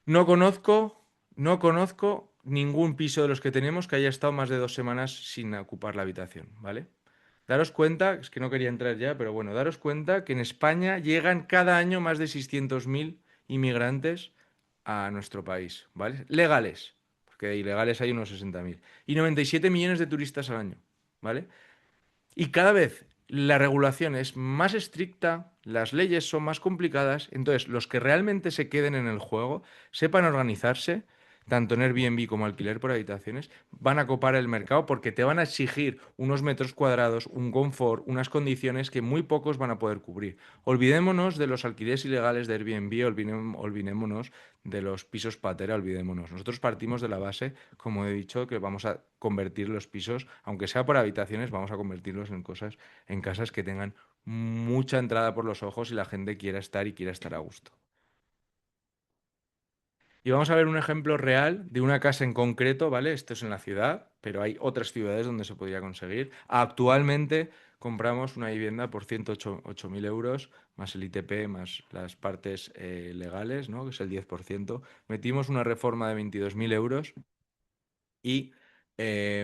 No conozco, no conozco ningún piso de los que tenemos que haya estado más de 2 semanas sin ocupar la habitación, ¿vale? Daros cuenta, es que no quería entrar ya, pero bueno, daros cuenta que en España llegan cada año más de 600.000 inmigrantes a nuestro país, ¿vale? Legales, porque de ilegales hay unos 60.000. Y 97 millones de turistas al año, ¿vale? Y cada vez la regulación es más estricta, las leyes son más complicadas, entonces los que realmente se queden en el juego, sepan organizarse, tanto en Airbnb como alquiler por habitaciones, van a copar el mercado, porque te van a exigir unos metros cuadrados, un confort, unas condiciones que muy pocos van a poder cubrir. Olvidémonos de los alquileres ilegales de Airbnb, olvidémonos de los pisos patera, olvidémonos. Nosotros partimos de la base, como he dicho, que vamos a convertir los pisos, aunque sea por habitaciones, vamos a convertirlos en casas que tengan mucha entrada por los ojos y la gente quiera estar y quiera estar a gusto. Y vamos a ver un ejemplo real de una casa en concreto, ¿vale? Esto es en la ciudad, pero hay otras ciudades donde se podría conseguir. Actualmente compramos una vivienda por 108.000 euros, más el ITP, más las partes legales, ¿no? Que es el 10%. Metimos una reforma de 22.000 euros y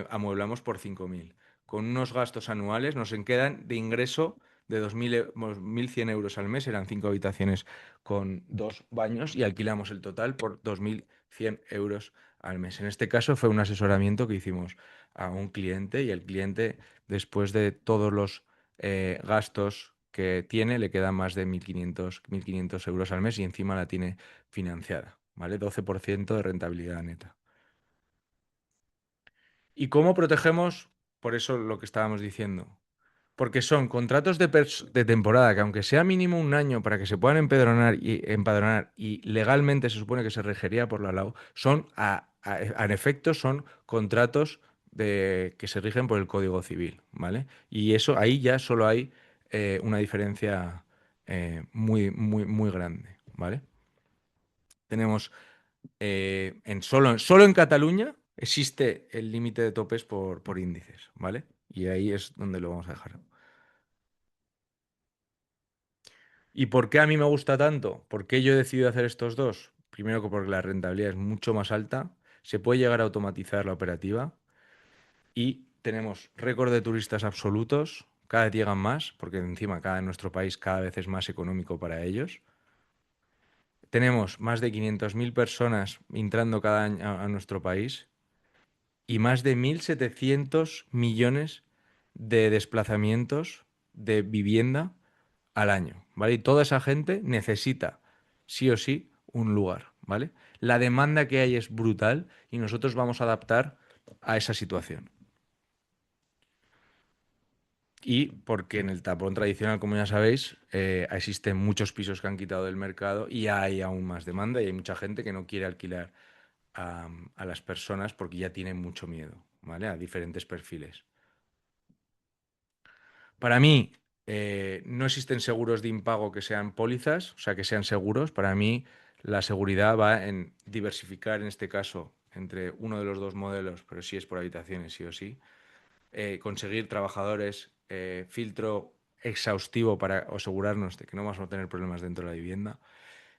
amueblamos por 5.000. Con unos gastos anuales nos quedan de ingreso de 1.100 euros al mes, eran 5 habitaciones con 2 baños, y alquilamos el total por 2.100 euros al mes. En este caso fue un asesoramiento que hicimos a un cliente, y el cliente, después de todos los gastos que tiene, le quedan más de 1.500 euros al mes, y encima la tiene financiada, ¿vale? 12% de rentabilidad neta. ¿Y cómo protegemos? Por eso lo que estábamos diciendo. Porque son contratos de temporada que, aunque sea mínimo un año para que se puedan empadronar, y legalmente se supone que se regería por la LAO, en efecto son contratos que se rigen por el Código Civil, ¿vale? Y eso ahí ya solo hay una diferencia muy grande, ¿vale? Tenemos solo en Cataluña existe el límite de topes por índices, ¿vale? Y ahí es donde lo vamos a dejar. ¿Y por qué a mí me gusta tanto? ¿Por qué yo he decidido hacer estos dos? Primero, que porque la rentabilidad es mucho más alta, se puede llegar a automatizar la operativa, y tenemos récord de turistas absolutos, cada vez llegan más, porque encima en nuestro país cada vez es más económico para ellos. Tenemos más de 500.000 personas entrando cada año a nuestro país, y más de 1.700 millones de desplazamientos de vivienda al año, ¿vale? Y toda esa gente necesita, sí o sí, un lugar, ¿vale? La demanda que hay es brutal y nosotros vamos a adaptar a esa situación. Y porque en el tapón tradicional, como ya sabéis, existen muchos pisos que han quitado del mercado y hay aún más demanda y hay mucha gente que no quiere alquilar a las personas porque ya tienen mucho miedo, ¿vale? A diferentes perfiles. Para mí, no existen seguros de impago que sean pólizas, o sea, que sean seguros. Para mí, la seguridad va en diversificar, en este caso, entre uno de los dos modelos, pero sí es por habitaciones, sí o sí. Conseguir trabajadores, filtro exhaustivo para asegurarnos de que no vamos a tener problemas dentro de la vivienda.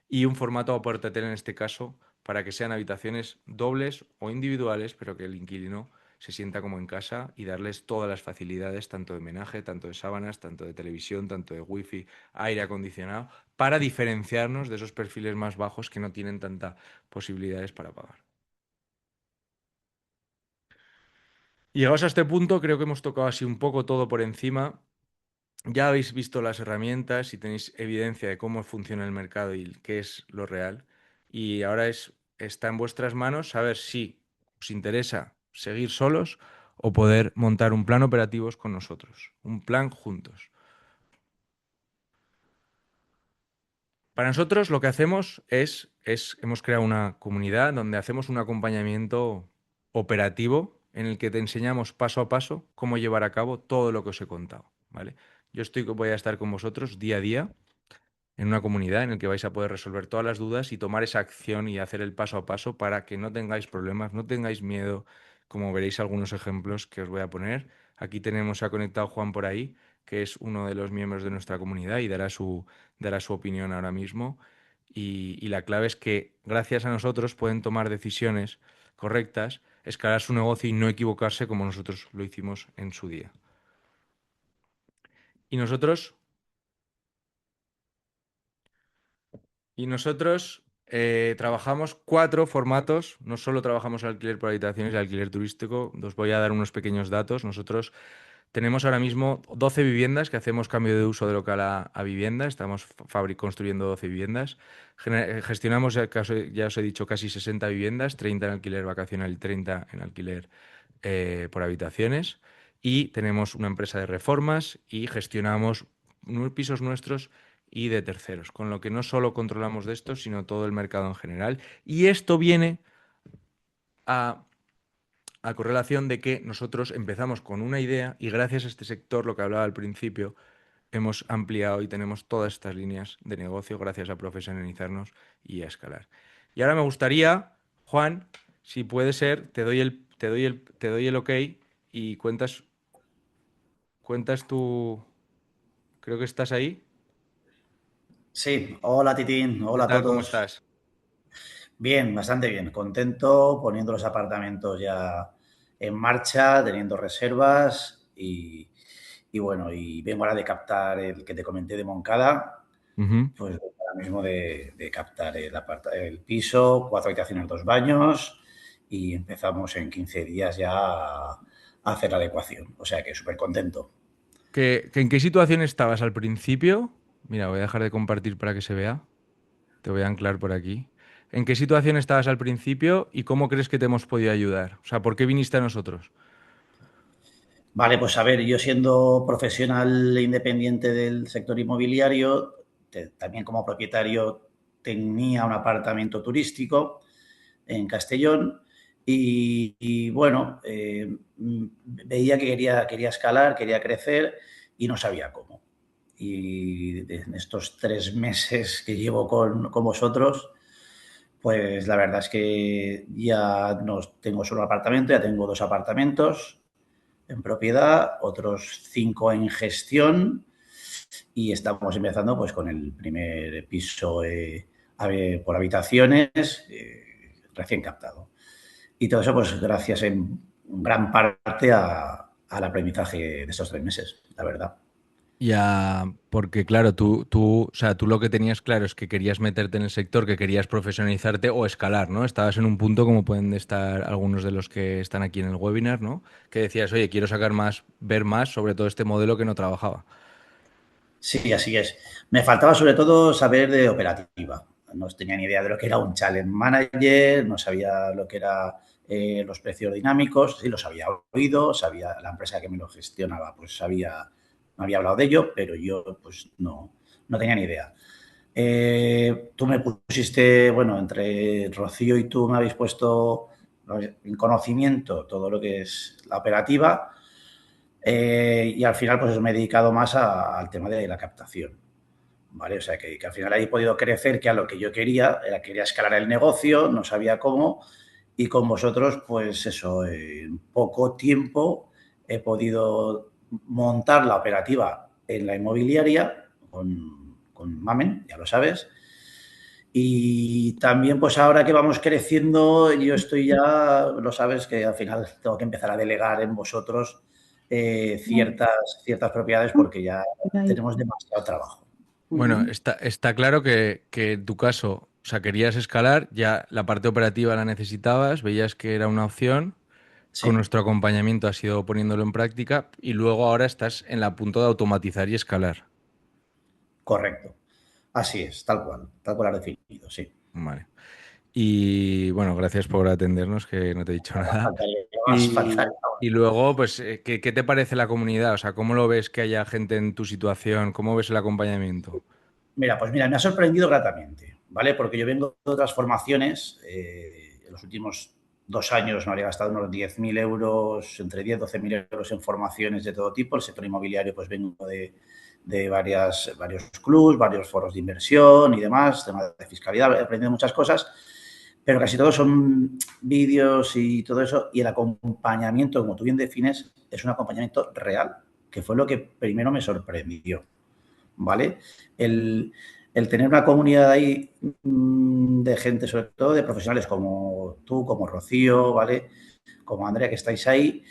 Y un formato a puerta hotel en este caso, para que sean habitaciones dobles o individuales, pero que el inquilino se sienta como en casa y darles todas las facilidades, tanto de menaje, tanto de sábanas, tanto de televisión, tanto de wifi, aire acondicionado, para diferenciarnos de esos perfiles más bajos que no tienen tantas posibilidades para pagar. Y llegados a este punto, creo que hemos tocado así un poco todo por encima. Ya habéis visto las herramientas y tenéis evidencia de cómo funciona el mercado y qué es lo real. Y ahora está en vuestras manos saber si os interesa seguir solos o poder montar un plan operativos con nosotros, un plan juntos. Para nosotros lo que hacemos hemos creado una comunidad donde hacemos un acompañamiento operativo en el que te enseñamos paso a paso cómo llevar a cabo todo lo que os he contado, ¿vale? Voy a estar con vosotros día a día en una comunidad en la que vais a poder resolver todas las dudas y tomar esa acción y hacer el paso a paso para que no tengáis problemas, no tengáis miedo, como veréis algunos ejemplos que os voy a poner. Aquí tenemos, se ha conectado Juan por ahí, que es uno de los miembros de nuestra comunidad y dará su opinión ahora mismo. Y la clave es que gracias a nosotros pueden tomar decisiones correctas, escalar su negocio y no equivocarse como nosotros lo hicimos en su día. Y nosotros Y nosotros trabajamos cuatro formatos, no solo trabajamos alquiler por habitaciones y alquiler turístico, os voy a dar unos pequeños datos. Nosotros tenemos ahora mismo 12 viviendas que hacemos cambio de uso de local a vivienda, estamos construyendo 12 viviendas. Gestionamos, ya os he dicho, casi 60 viviendas, 30 en alquiler vacacional y 30 en alquiler por habitaciones. Y tenemos una empresa de reformas y gestionamos pisos nuestros y de terceros, con lo que no solo controlamos de esto, sino todo el mercado en general. Y esto viene a, a correlación de que nosotros empezamos con una idea y gracias a este sector, lo que hablaba al principio, hemos ampliado y tenemos todas estas líneas de negocio gracias a profesionalizarnos y a escalar. Y ahora me gustaría, Juan, si puede ser, te doy el ok y cuentas tu... Creo que estás ahí. Sí, hola Titín, ¿Qué hola a tal? ¿Cómo todos. estás? Bien, bastante bien, contento poniendo los apartamentos ya en marcha, teniendo reservas y bueno, y vengo ahora de captar el que te comenté de Moncada, Ujú. pues ahora mismo de captar el piso, 4 habitaciones, 2 baños y empezamos en 15 días ya a hacer la adecuación, o sea que súper contento. ¿En qué situación estabas al principio? Mira, voy a dejar de compartir para que se vea. Te voy a anclar por aquí. ¿En qué situación estabas al principio y cómo crees que te hemos podido ayudar? O sea, ¿por qué viniste a nosotros? Vale, pues a ver, yo siendo profesional independiente del sector inmobiliario, también como propietario tenía un apartamento turístico en Castellón y bueno, veía que quería escalar, quería crecer y no sabía cómo. Y en estos 3 meses que llevo con vosotros, pues la verdad es que ya no tengo solo un apartamento, ya tengo 2 apartamentos en propiedad, otros 5 en gestión y estamos empezando pues con el primer piso por habitaciones recién captado. Y todo eso pues gracias en gran parte al aprendizaje de estos 3 meses, la verdad. Ya, porque claro, o sea, tú lo que tenías claro es que querías meterte en el sector, que querías profesionalizarte o escalar, ¿no? Estabas en un punto como pueden estar algunos de los que están aquí en el webinar, ¿no? Que decías, oye, quiero sacar más, ver más sobre todo este modelo que no trabajaba. Sí, así es. Me faltaba sobre todo saber de operativa. No tenía ni idea de lo que era un challenge manager, no sabía lo que era los precios dinámicos, sí los había oído, sabía la empresa que me lo gestionaba, pues me había hablado de ello, pero yo pues no tenía ni idea. Tú me pusiste, bueno, entre Rocío y tú me habéis puesto en conocimiento todo lo que es la operativa y al final pues me he dedicado más al tema de la captación. ¿Vale? O sea, que al final ahí he podido crecer, que a lo que yo quería, era quería escalar el negocio, no sabía cómo, y con vosotros, pues eso, en poco tiempo he podido montar la operativa en la inmobiliaria con Mamen, ya lo sabes, y también, pues ahora que vamos creciendo, yo estoy ya, lo sabes, que al final tengo que empezar a delegar en vosotros ciertas propiedades porque ya tenemos demasiado trabajo. Bueno, está claro que en tu caso, o sea, querías escalar, ya la parte operativa la necesitabas, veías que era una opción, con Sí, nuestro acompañamiento has ido poniéndolo en práctica y luego ahora estás en la punto de automatizar y escalar. correcto. Así es, tal cual has definido, sí. Vale. Y bueno, gracias por atendernos, que no te he dicho nada. Faltaría más, faltaría Y, más. y luego, pues, ¿qué te parece la comunidad? O sea, ¿cómo lo ves que haya gente en tu situación? ¿Cómo ves el acompañamiento? Mira, pues mira, me ha sorprendido gratamente, ¿vale? Porque yo vengo de otras formaciones, en los últimos 2 años me habría gastado unos 10.000 euros, entre 10 y 12.000 euros en formaciones de todo tipo. El sector inmobiliario, pues vengo de varios clubs, varios foros de inversión y demás, temas de fiscalidad, he aprendido muchas cosas, pero casi todos son vídeos y todo eso, y el acompañamiento, como tú bien defines, es un acompañamiento real, que fue lo que primero me sorprendió. ¿Vale? El, el tener una comunidad ahí de gente, sobre todo de profesionales como tú, como Rocío, ¿vale? Como Andrea, que estáis ahí,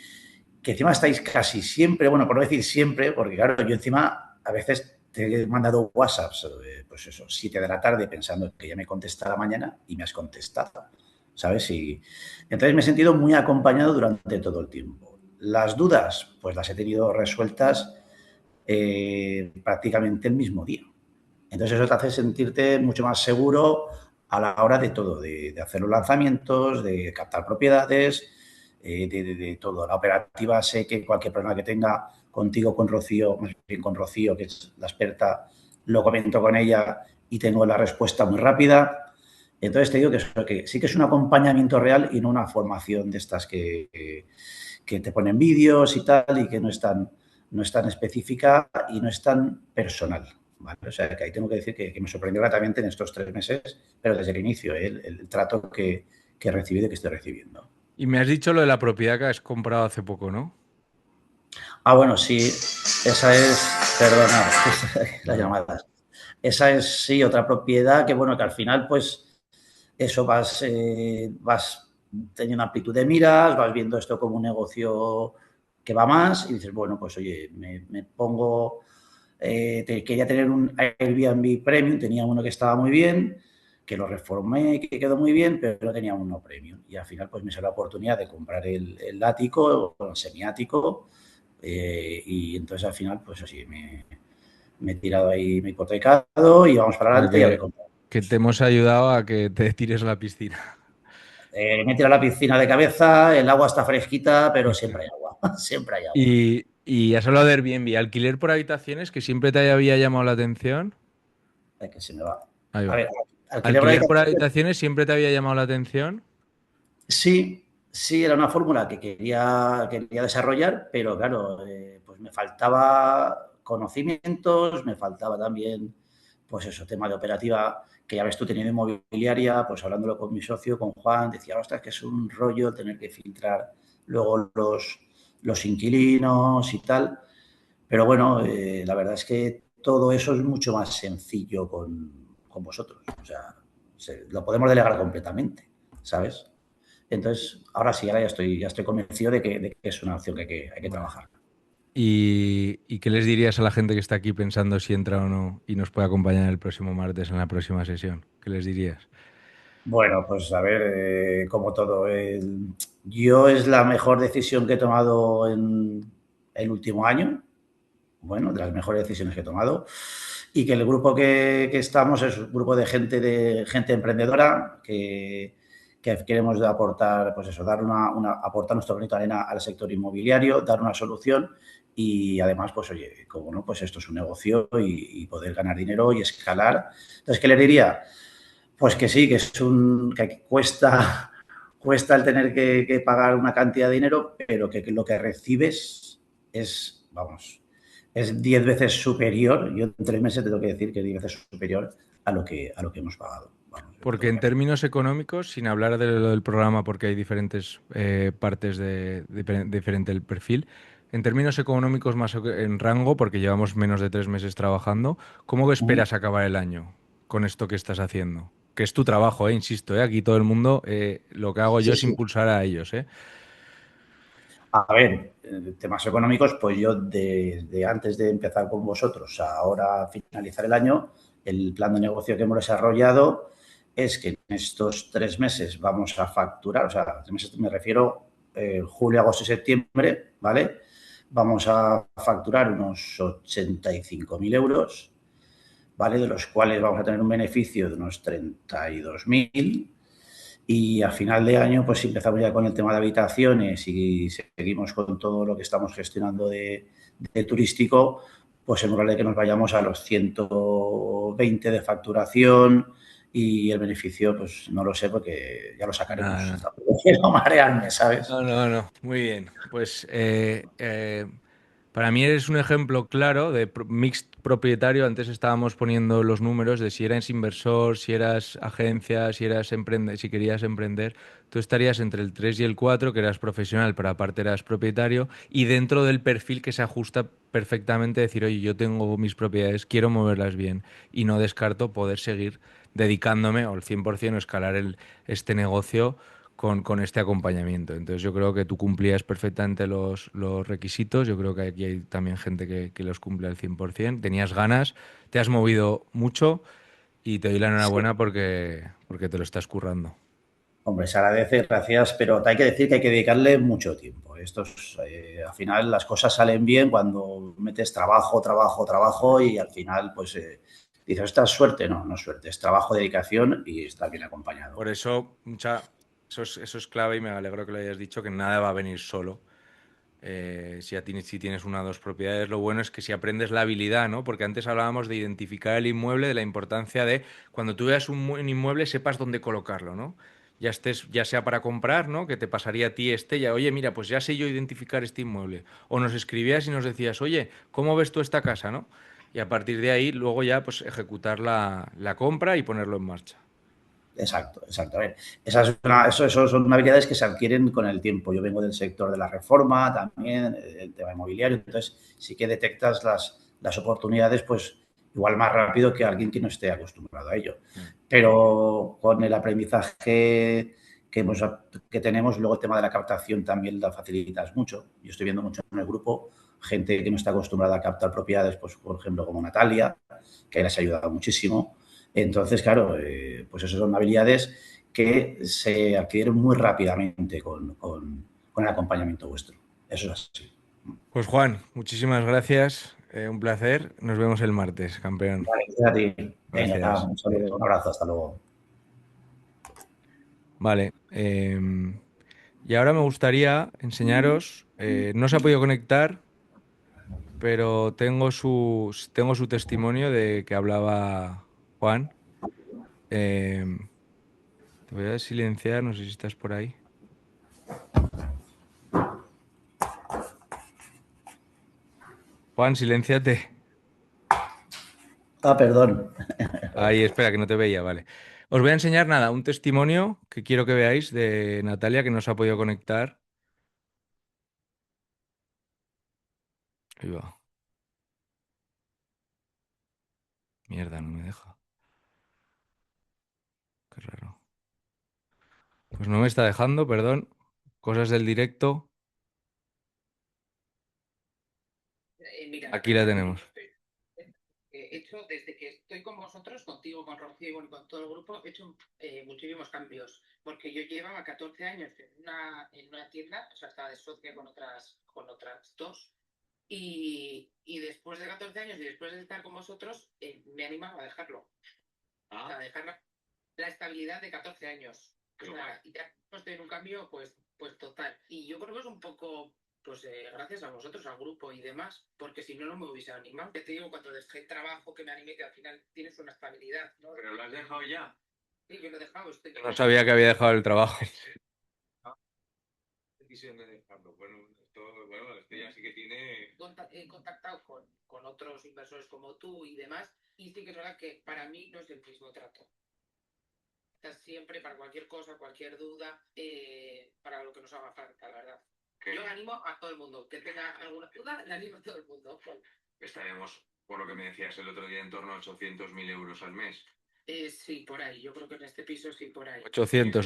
que encima estáis casi siempre, bueno, por no decir siempre, porque claro, yo encima a veces te he mandado WhatsApps, pues eso, 7 de la tarde pensando que ya me contestará mañana y me has contestado, ¿sabes? Y entonces me he sentido muy acompañado durante todo el tiempo. Las dudas, pues las he tenido resueltas prácticamente el mismo día. Entonces eso te hace sentirte mucho más seguro a la hora de todo, de hacer los lanzamientos, de captar propiedades, de todo. La operativa, sé que cualquier problema que tenga contigo, con Rocío, más bien con Rocío, que es la experta, lo comento con ella y tengo la respuesta muy rápida. Entonces te digo que sí que es un acompañamiento real y no una formación de estas que te ponen vídeos y tal y que no es tan específica y no es tan personal. ¿Vale? O sea, que ahí tengo que decir que me sorprendió gratamente en estos 3 meses, pero desde el inicio, el trato que he recibido y que estoy recibiendo. Y me has dicho lo de la propiedad que has comprado hace poco, ¿no? Ah, bueno, sí, esa es, perdona, las Nada. llamadas. Esa es, sí, otra propiedad que, bueno, que al final, pues, eso vas teniendo amplitud de miras, vas viendo esto como un negocio que va más y dices, bueno, pues oye, me pongo, quería tener un Airbnb Premium, tenía uno que estaba muy bien, que lo reformé, que quedó muy bien, pero no tenía uno Premium. Y al final pues me salió la oportunidad de comprar el ático, o el semiático, y entonces al final pues así, me he tirado ahí, me he hipotecado y vamos para O sea, adelante y ahora he comprado. que te hemos ayudado a que te tires a la piscina. Me he tirado a la piscina de cabeza, el agua está fresquita, pero siempre hay agua, siempre hay agua. Y has hablado de Airbnb, alquiler por habitaciones, que siempre te había llamado la atención. Ay, que se me va. Ahí A va. ver, alquiler por Alquiler por habitación. habitaciones siempre te había llamado la atención. Sí, sí, era una fórmula que quería desarrollar, pero claro, pues me faltaba conocimientos, me faltaba también, pues eso, tema de operativa, que ya ves tú teniendo inmobiliaria, pues hablándolo con mi socio, con Juan, decía, ostras, que es un rollo tener que filtrar luego los inquilinos y tal. Pero bueno, la verdad es que todo eso es mucho más sencillo con vosotros. O sea, lo podemos delegar completamente, ¿sabes? Entonces, ahora sí, ahora ya estoy convencido de que es una opción que hay que Vale. trabajar. ¿Y qué les dirías a la gente que está aquí pensando si entra o no y nos puede acompañar el próximo martes en la próxima sesión? ¿Qué les dirías? Bueno, pues a ver, como todo, yo es la mejor decisión que he tomado en el último año, bueno, de las mejores decisiones que he tomado. Y que el grupo que estamos es un grupo de gente emprendedora que queremos aportar, pues eso, dar aportar nuestro granito de arena al sector inmobiliario, dar una solución y además, pues oye, como no, pues esto es un negocio y poder ganar dinero y escalar. Entonces, ¿qué le diría? Pues que sí, que que cuesta el tener que pagar una cantidad de dinero, pero que lo que recibes es, vamos, es 10 veces superior. Yo en 3 meses tengo que decir que es 10 veces superior a lo que hemos pagado. Vamos, Porque todo en casi. términos económicos, sin hablar de lo del programa, porque hay diferentes partes diferente el perfil, en términos económicos más en rango, porque llevamos menos de 3 meses trabajando, ¿cómo esperas acabar el año con esto que estás haciendo? Que es tu trabajo, insisto, aquí todo el mundo, lo que hago yo Sí, es sí. impulsar a ellos, ¿eh? A ver, temas económicos, pues yo desde antes de empezar con vosotros, a ahora finalizar el año, el plan de negocio que hemos desarrollado es que en estos 3 meses vamos a facturar, o sea, 3 meses me refiero julio, agosto y septiembre, ¿vale? Vamos a facturar unos 85.000 euros, ¿vale? De los cuales vamos a tener un beneficio de unos 32.000 y a final de año, pues si empezamos ya con el tema de habitaciones y seguimos con todo lo que estamos gestionando de turístico, pues es probable que nos vayamos a los 120 de facturación y el beneficio, pues no lo sé porque ya lo Nada, sacaremos. nada. Tampoco quiero marearme, ¿sabes? No, no, no. Muy bien. Pues para mí eres un ejemplo claro de mixed propietario. Antes estábamos poniendo los números de si eras inversor, si eras agencia, si eras si querías emprender. Tú estarías entre el 3 y el 4, que eras profesional, pero aparte eras propietario, y dentro del perfil que se ajusta perfectamente decir, oye, yo tengo mis propiedades, quiero moverlas bien y no descarto poder seguir dedicándome al 100% o escalar este negocio con este acompañamiento. Entonces yo creo que tú cumplías perfectamente los requisitos, yo creo que aquí hay también gente que los cumple al 100%, tenías ganas, te has movido mucho y te doy la Sí. enhorabuena porque te lo estás currando. Hombre, se agradece, gracias, pero hay que decir que hay que dedicarle mucho tiempo. Al final las cosas salen bien cuando metes trabajo, trabajo, trabajo y al final pues dices, ¿esta es suerte? No, no es suerte, es trabajo, dedicación y estar bien acompañado. Por eso, eso es clave y me alegro que lo hayas dicho, que nada va a venir solo. Si tienes una o dos propiedades, lo bueno es que si aprendes la habilidad, ¿no? Porque antes hablábamos de identificar el inmueble, de la importancia de cuando tú veas un inmueble sepas dónde colocarlo, ¿no? Ya sea para comprar, ¿no? Que te pasaría a ti ya, oye, mira, pues ya sé yo identificar este inmueble. O nos escribías y nos decías, oye, ¿cómo ves tú esta casa, ¿no? Y a partir de ahí, luego ya, pues ejecutar la compra y ponerlo en marcha. Exacto, exacto. A ver, eso son habilidades que se adquieren con el tiempo. Yo vengo del sector de la reforma, también el tema inmobiliario, entonces sí que detectas las oportunidades, pues igual más rápido que alguien que no esté acostumbrado a ello. Mm. Pero con el aprendizaje que, hemos, que tenemos, luego el tema de la captación también la facilitas mucho. Yo estoy viendo mucho en el grupo gente que no está acostumbrada a captar propiedades, pues por ejemplo como Natalia, que les ha ayudado muchísimo. Entonces, claro, pues esas son habilidades que se adquieren muy rápidamente con el acompañamiento vuestro. Eso es así. Pues Juan, muchísimas gracias, un placer. Nos vemos el martes, campeón. Vale, gracias a ti. Venga, Gracias. un Adiós. saludo, un abrazo, hasta luego. Vale. Y ahora me gustaría enseñaros, no se ha podido conectar, pero tengo su testimonio de que hablaba Juan. Em, Te voy a silenciar, no sé si estás por ahí. Juan, silénciate. Ah, perdón. Ahí, espera, que no te veía, vale. Os voy a enseñar nada, un testimonio que quiero que veáis de Natalia, que no se ha podido conectar. Ahí va. Mierda, no me deja. Qué raro. Pues no me está dejando, perdón. Cosas del directo. Mira, Aquí la te cuento tenemos. yo. He hecho, desde que estoy con vosotros, contigo, con Rocío y bueno, con todo el grupo, he hecho muchísimos cambios. Porque yo llevaba 14 años en una tienda, o sea, estaba de socia con otras dos. Y después de 14 años y después de estar con vosotros, me anima a dejarlo. O sea, dejar la estabilidad de 14 años. O sea, y ya estoy en un cambio, pues total. Y yo creo que es un poco, pues gracias a vosotros, al grupo y demás, porque si no, no me hubiese animado. Te digo, cuando dejé el trabajo, que me animé, que al final tienes una estabilidad, ¿no? ¿Pero lo has dejado ya? Sí, yo lo he dejado. No sabía que había dejado el trabajo. Decisión de dejarlo. Bueno, esto ya sí que tiene... He contactado con otros inversores como tú y demás, y sí que es verdad que para mí no es el mismo trato. Estás siempre para cualquier cosa, cualquier duda, para lo que nos haga falta, la verdad. ¿Qué? Yo animo a todo el mundo. Que tenga alguna duda, le animo a todo el mundo. Estaremos, por lo que me decías el otro día, en torno a 800.000 euros al mes. Sí, por ahí. Yo creo que en este piso sí, por ahí. 800.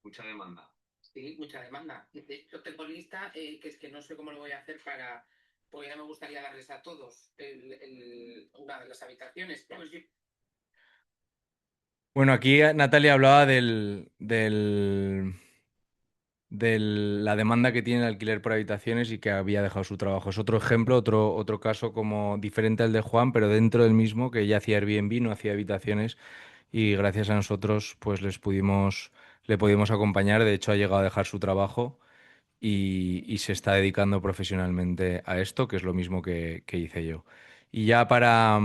Mucha demanda. Sí, mucha demanda. De hecho, tengo lista, que es que no sé cómo lo voy a hacer para... Porque ya me gustaría darles a todos una de las habitaciones. Pues sí. Bueno, aquí Natalia hablaba de la demanda que tiene el alquiler por habitaciones y que había dejado su trabajo. Es otro ejemplo, otro caso como diferente al de Juan, pero dentro del mismo, que ella hacía Airbnb, no hacía habitaciones, y gracias a nosotros pues le pudimos acompañar. De hecho, ha llegado a dejar su trabajo y se está dedicando profesionalmente a esto, que es lo mismo que hice yo. Y ya para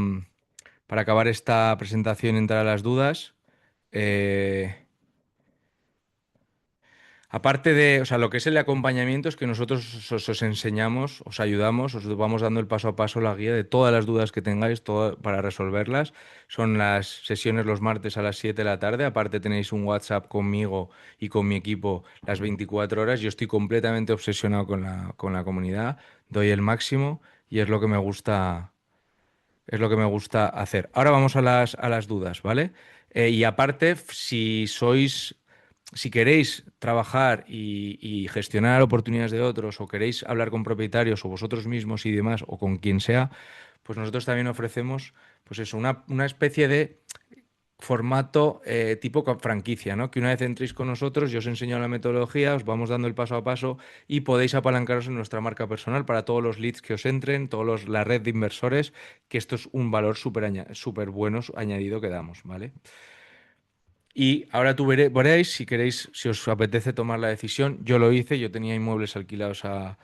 acabar esta presentación y entrar a las dudas, eh, aparte de, o sea, lo que es el acompañamiento es que nosotros os enseñamos, os ayudamos, os vamos dando el paso a paso la guía de todas las dudas que tengáis para resolverlas. Son las sesiones los martes a las 7 de la tarde. Aparte tenéis un WhatsApp conmigo y con mi equipo las 24 horas. Yo estoy completamente obsesionado con la comunidad, doy el máximo y es lo que me gusta hacer. Ahora vamos a las dudas, ¿vale? Y aparte, si queréis trabajar y gestionar oportunidades de otros, o queréis hablar con propietarios o vosotros mismos y demás, o con quien sea, pues nosotros también ofrecemos, pues eso, una especie de formato tipo franquicia, ¿no? Que una vez entréis con nosotros, yo os enseño la metodología, os vamos dando el paso a paso y podéis apalancaros en nuestra marca personal para todos los leads que os entren, la red de inversores, que esto es un valor súper bueno añadido que damos, ¿vale? Y ahora veréis, si queréis, si os apetece tomar la decisión. Yo lo hice, yo tenía inmuebles alquilados a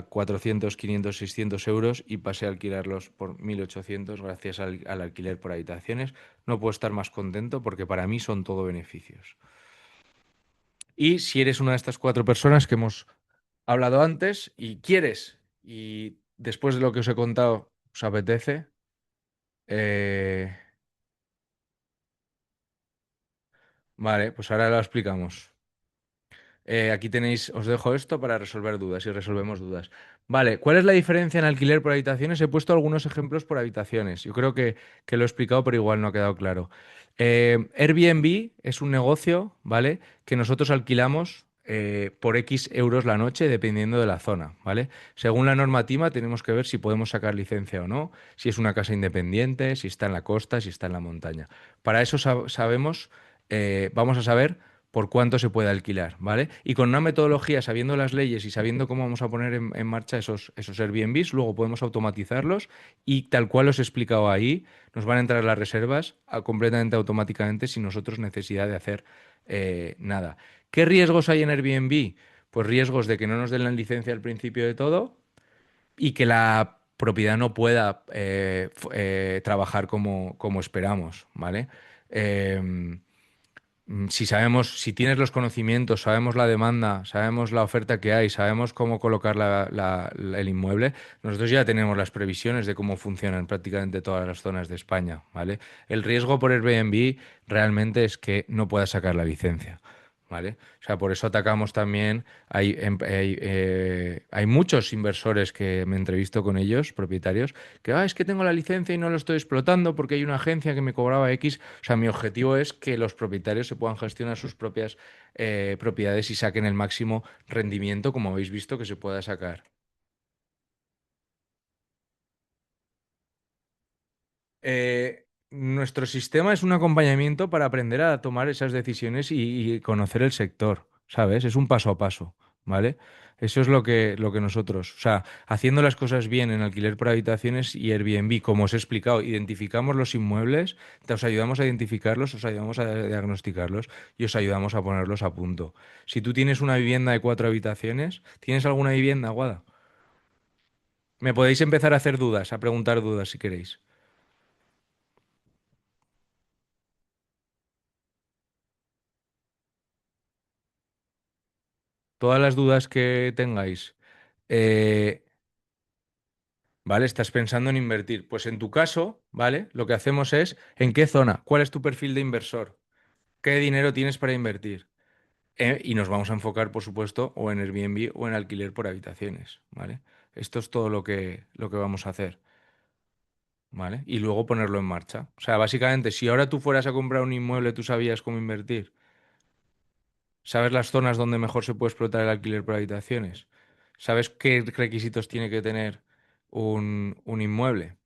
400, 500, 600 euros y pasé a alquilarlos por 1.800 gracias al alquiler por habitaciones. No puedo estar más contento porque para mí son todo beneficios. Y si eres una de estas 4 personas que hemos hablado antes y quieres, y después de lo que os he contado, os apetece, vale, pues ahora lo explicamos. Aquí tenéis, os dejo esto para resolver dudas y resolvemos dudas. Vale, ¿cuál es la diferencia en alquiler por habitaciones? He puesto algunos ejemplos por habitaciones. Yo creo que lo he explicado, pero igual no ha quedado claro. Airbnb es un negocio, ¿vale? Que nosotros alquilamos por X euros la noche, dependiendo de la zona, ¿vale? Según la normativa, tenemos que ver si podemos sacar licencia o no, si es una casa independiente, si está en la costa, si está en la montaña. Para eso vamos a saber por cuánto se puede alquilar, ¿vale? Y con una metodología, sabiendo las leyes y sabiendo cómo vamos a poner en marcha esos Airbnbs, luego podemos automatizarlos y tal cual os he explicado ahí, nos van a entrar las reservas completamente automáticamente sin nosotros necesidad de hacer nada. ¿Qué riesgos hay en Airbnb? Pues riesgos de que no nos den la licencia al principio de todo y que la propiedad no pueda trabajar como esperamos, ¿vale? Em, si sabemos, si tienes los conocimientos, sabemos la demanda, sabemos la oferta que hay, sabemos cómo colocar el inmueble, nosotros ya tenemos las previsiones de cómo funcionan prácticamente todas las zonas de España, ¿vale? El riesgo por Airbnb realmente es que no puedas sacar la licencia, ¿vale? O sea, por eso atacamos también, hay muchos inversores que me entrevisto con ellos, propietarios, que es que tengo la licencia y no lo estoy explotando porque hay una agencia que me cobraba X. O sea, mi objetivo es que los propietarios se puedan gestionar sus propias propiedades y saquen el máximo rendimiento, como habéis visto, que se pueda sacar. Nuestro sistema es un acompañamiento para aprender a tomar esas decisiones y conocer el sector, ¿sabes? Es un paso a paso, ¿vale? Eso es lo que nosotros, o sea, haciendo las cosas bien en alquiler por habitaciones y Airbnb, como os he explicado, identificamos los inmuebles, os ayudamos a identificarlos, os ayudamos a diagnosticarlos y os ayudamos a ponerlos a punto. Si tú tienes una vivienda de 4 habitaciones, ¿tienes alguna vivienda, Guada? Me podéis empezar a hacer dudas, a preguntar dudas si queréis. Todas las dudas que tengáis. eh, ¿Vale? Estás pensando en invertir. Pues en tu caso, ¿vale? Lo que hacemos es, ¿en qué zona? ¿Cuál es tu perfil de inversor? ¿Qué dinero tienes para invertir? Y nos vamos a enfocar, por supuesto, o en Airbnb o en alquiler por habitaciones, ¿vale? Esto es todo lo que vamos a hacer, ¿vale? Y luego ponerlo en marcha. O sea, básicamente, si ahora tú fueras a comprar un inmueble, tú sabías cómo invertir, sabes las zonas donde mejor se puede explotar el alquiler por habitaciones, sabes qué requisitos tiene que tener un inmueble.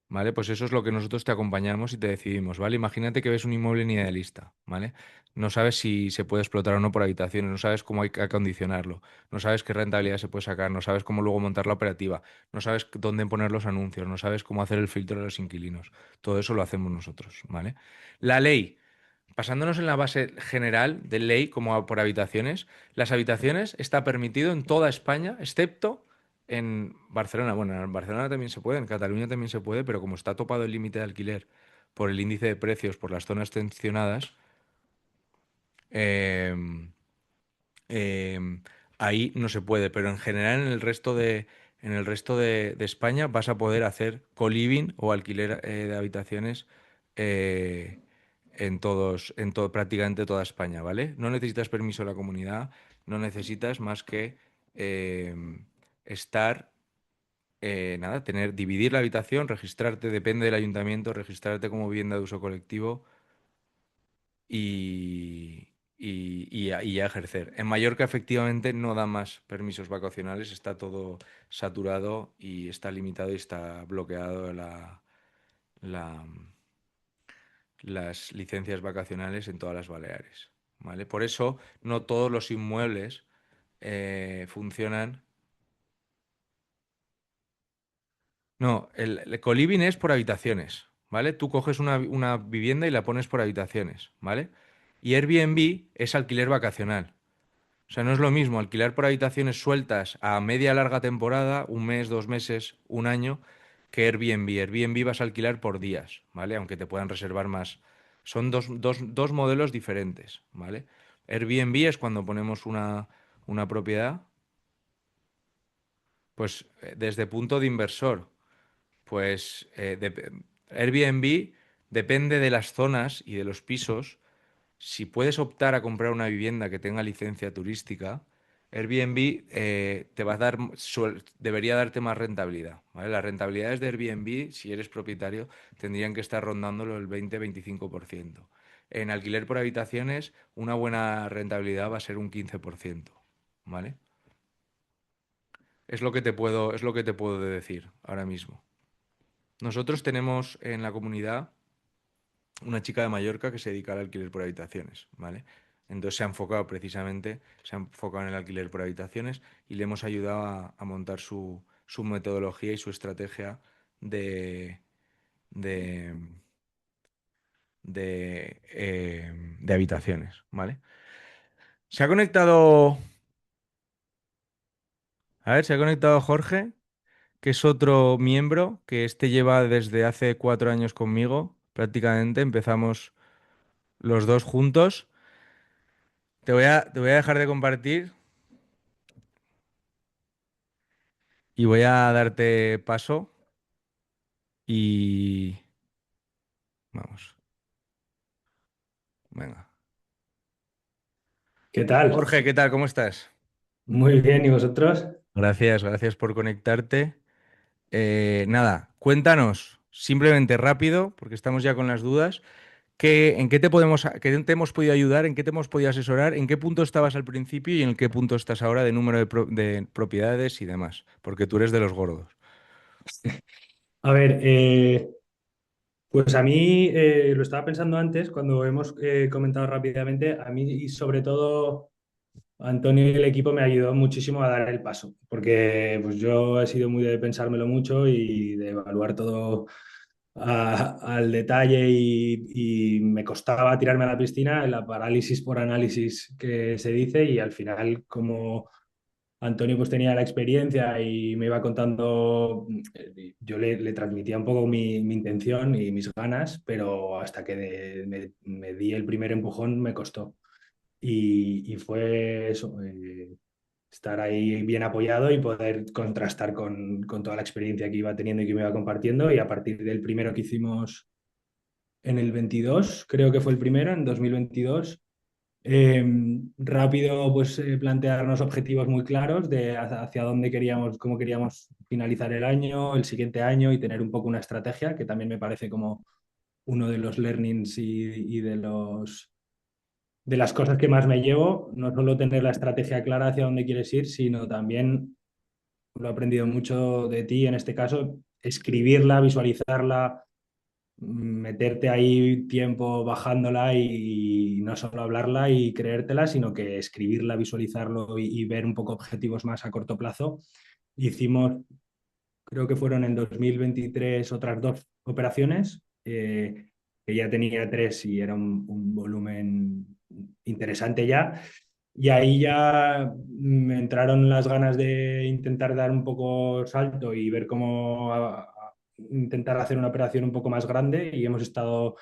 ¿Vale? Pues eso es lo que nosotros te acompañamos y te decidimos, ¿vale? Imagínate que ves un inmueble en idealista, ¿vale? No sabes si se puede explotar o no por habitaciones, no sabes cómo hay que acondicionarlo, no sabes qué rentabilidad se puede sacar, no sabes cómo luego montar la operativa, no sabes dónde poner los anuncios, no sabes cómo hacer el filtro de los inquilinos. Todo eso lo hacemos nosotros, ¿vale? La ley. Basándonos en la base general de ley como por habitaciones, las habitaciones está permitido en toda España, excepto en Barcelona. Bueno, en Barcelona también se puede, en Cataluña también se puede, pero como está topado el límite de alquiler por el índice de precios, por las zonas tensionadas, eh, eh, ahí no se puede. Pero en general en el resto de España vas a poder hacer co-living o alquiler de habitaciones. En todo, prácticamente toda España, ¿vale? No necesitas permiso de la comunidad, no necesitas más que eh, estar, nada, dividir la habitación, registrarte, depende del ayuntamiento, registrarte como vivienda de uso colectivo y ya ejercer. En Mallorca efectivamente no da más permisos vacacionales, está todo saturado y está limitado y está bloqueado la, las licencias vacacionales en todas las Baleares, ¿vale? Por eso no todos los inmuebles funcionan. No, el coliving es por habitaciones, ¿vale? Tú coges una vivienda y la pones por habitaciones, ¿vale? Y Airbnb es alquiler vacacional. O sea, no es lo mismo alquilar por habitaciones sueltas a media larga temporada, un mes, 2 meses, un año, que Airbnb. Airbnb vas a alquilar por días, ¿vale? Aunque te puedan reservar más. Son dos modelos diferentes, ¿vale? Airbnb es cuando ponemos una propiedad, pues desde punto de inversor, pues Airbnb depende de las zonas y de los pisos. Si puedes optar a comprar una vivienda que tenga licencia turística, Airbnb te va a dar, debería darte más rentabilidad, ¿vale? Las rentabilidades de Airbnb, si eres propietario, tendrían que estar rondándolo el 20-25%. En alquiler por habitaciones, una buena rentabilidad va a ser un 15%, ¿vale? Es lo que te puedo decir ahora mismo. Nosotros tenemos en la comunidad una chica de Mallorca que se dedica al alquiler por habitaciones, ¿vale? Entonces se ha enfocado en el alquiler por habitaciones y le hemos ayudado a montar su metodología y su estrategia de, de, de habitaciones, ¿vale? Se ha conectado, se ha conectado Jorge, que es otro miembro que este lleva desde hace 4 años conmigo, prácticamente. Empezamos los dos juntos. Te voy a dejar de compartir y voy a darte paso y vamos, venga. ¿Qué tal? Jorge, ¿qué tal? ¿Cómo estás? Muy bien, ¿y vosotros? Gracias por conectarte. Nada, cuéntanos, simplemente rápido, porque estamos ya con las dudas, ¿en qué te qué te hemos podido ayudar, en qué te hemos podido asesorar, en qué punto estabas al principio y en qué punto estás ahora de número de propiedades y demás? Porque tú eres de los gordos. A ver, pues a mí lo estaba pensando antes, cuando hemos comentado rápidamente, a mí y sobre todo Antonio y el equipo me ayudó muchísimo a dar el paso, porque pues yo he sido muy de pensármelo mucho y de evaluar todo al detalle y me costaba tirarme a la piscina, en la parálisis por análisis que se dice, y al final como Antonio pues tenía la experiencia y me iba contando, yo le transmitía un poco mi intención y mis ganas, pero hasta que me di el primer empujón me costó. Y fue eso, estar ahí bien apoyado y poder contrastar con toda la experiencia que iba teniendo y que me iba compartiendo. Y a partir del primero que hicimos en el 22, creo que fue el primero, en 2022, rápido pues plantearnos objetivos muy claros de hacia dónde queríamos, cómo queríamos finalizar el año, el siguiente año, y tener un poco una estrategia, que también me parece como uno de los learnings y de las cosas que más me llevo, no solo tener la estrategia clara hacia dónde quieres ir, sino también, lo he aprendido mucho de ti en este caso, escribirla, visualizarla, meterte ahí tiempo bajándola y no solo hablarla y creértela, sino que escribirla, visualizarlo y ver un poco objetivos más a corto plazo. Hicimos, creo que fueron en 2023 otras dos operaciones, que ya tenía tres y era un volumen interesante ya. Y ahí ya me entraron las ganas de intentar dar un poco salto y ver cómo intentar hacer una operación un poco más grande, y hemos estado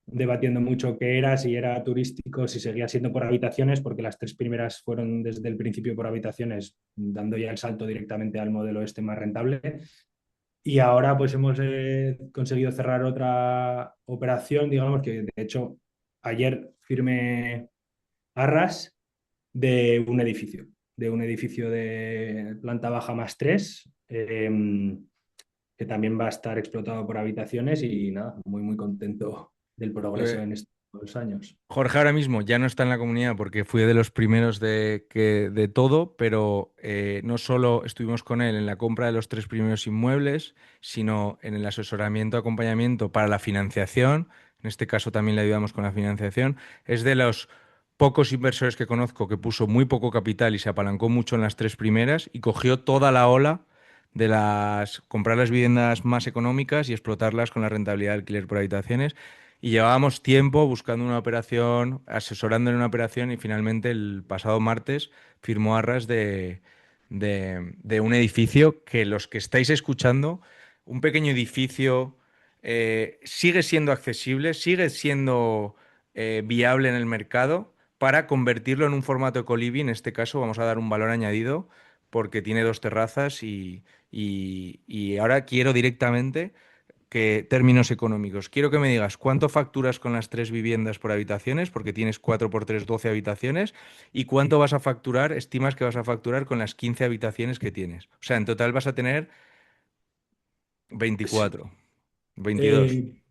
debatiendo mucho qué era, si era turístico, si seguía siendo por habitaciones, porque las tres primeras fueron desde el principio por habitaciones, dando ya el salto directamente al modelo este más rentable. Y ahora pues hemos conseguido cerrar otra operación, digamos que de hecho ayer firmé arras de un edificio de planta baja más tres, que también va a estar explotado por habitaciones, y nada, muy muy contento del progreso Eh, en estos años. Jorge ahora mismo ya no está en la comunidad porque fui de los primeros de todo, pero no solo estuvimos con él en la compra de los tres primeros inmuebles, sino en el asesoramiento, acompañamiento para la financiación. En este caso también le ayudamos con la financiación. Es de los pocos inversores que conozco que puso muy poco capital y se apalancó mucho en las tres primeras y cogió toda la ola de comprar las viviendas más económicas y explotarlas con la rentabilidad de alquiler por habitaciones. Y llevábamos tiempo buscando una operación, asesorando en una operación, y finalmente el pasado martes firmó arras de un edificio que, los que estáis escuchando, un pequeño edificio, sigue siendo accesible, sigue siendo viable en el mercado para convertirlo en un formato ecoliving. En este caso vamos a dar un valor añadido porque tiene dos terrazas y ahora quiero directamente que términos económicos. Quiero que me digas cuánto facturas con las tres viviendas por habitaciones, porque tienes 4 por 3 12 habitaciones, y cuánto vas a facturar, estimas que vas a facturar con las 15 habitaciones que tienes. O sea, en total vas a tener Sí. 24, 22, Eh,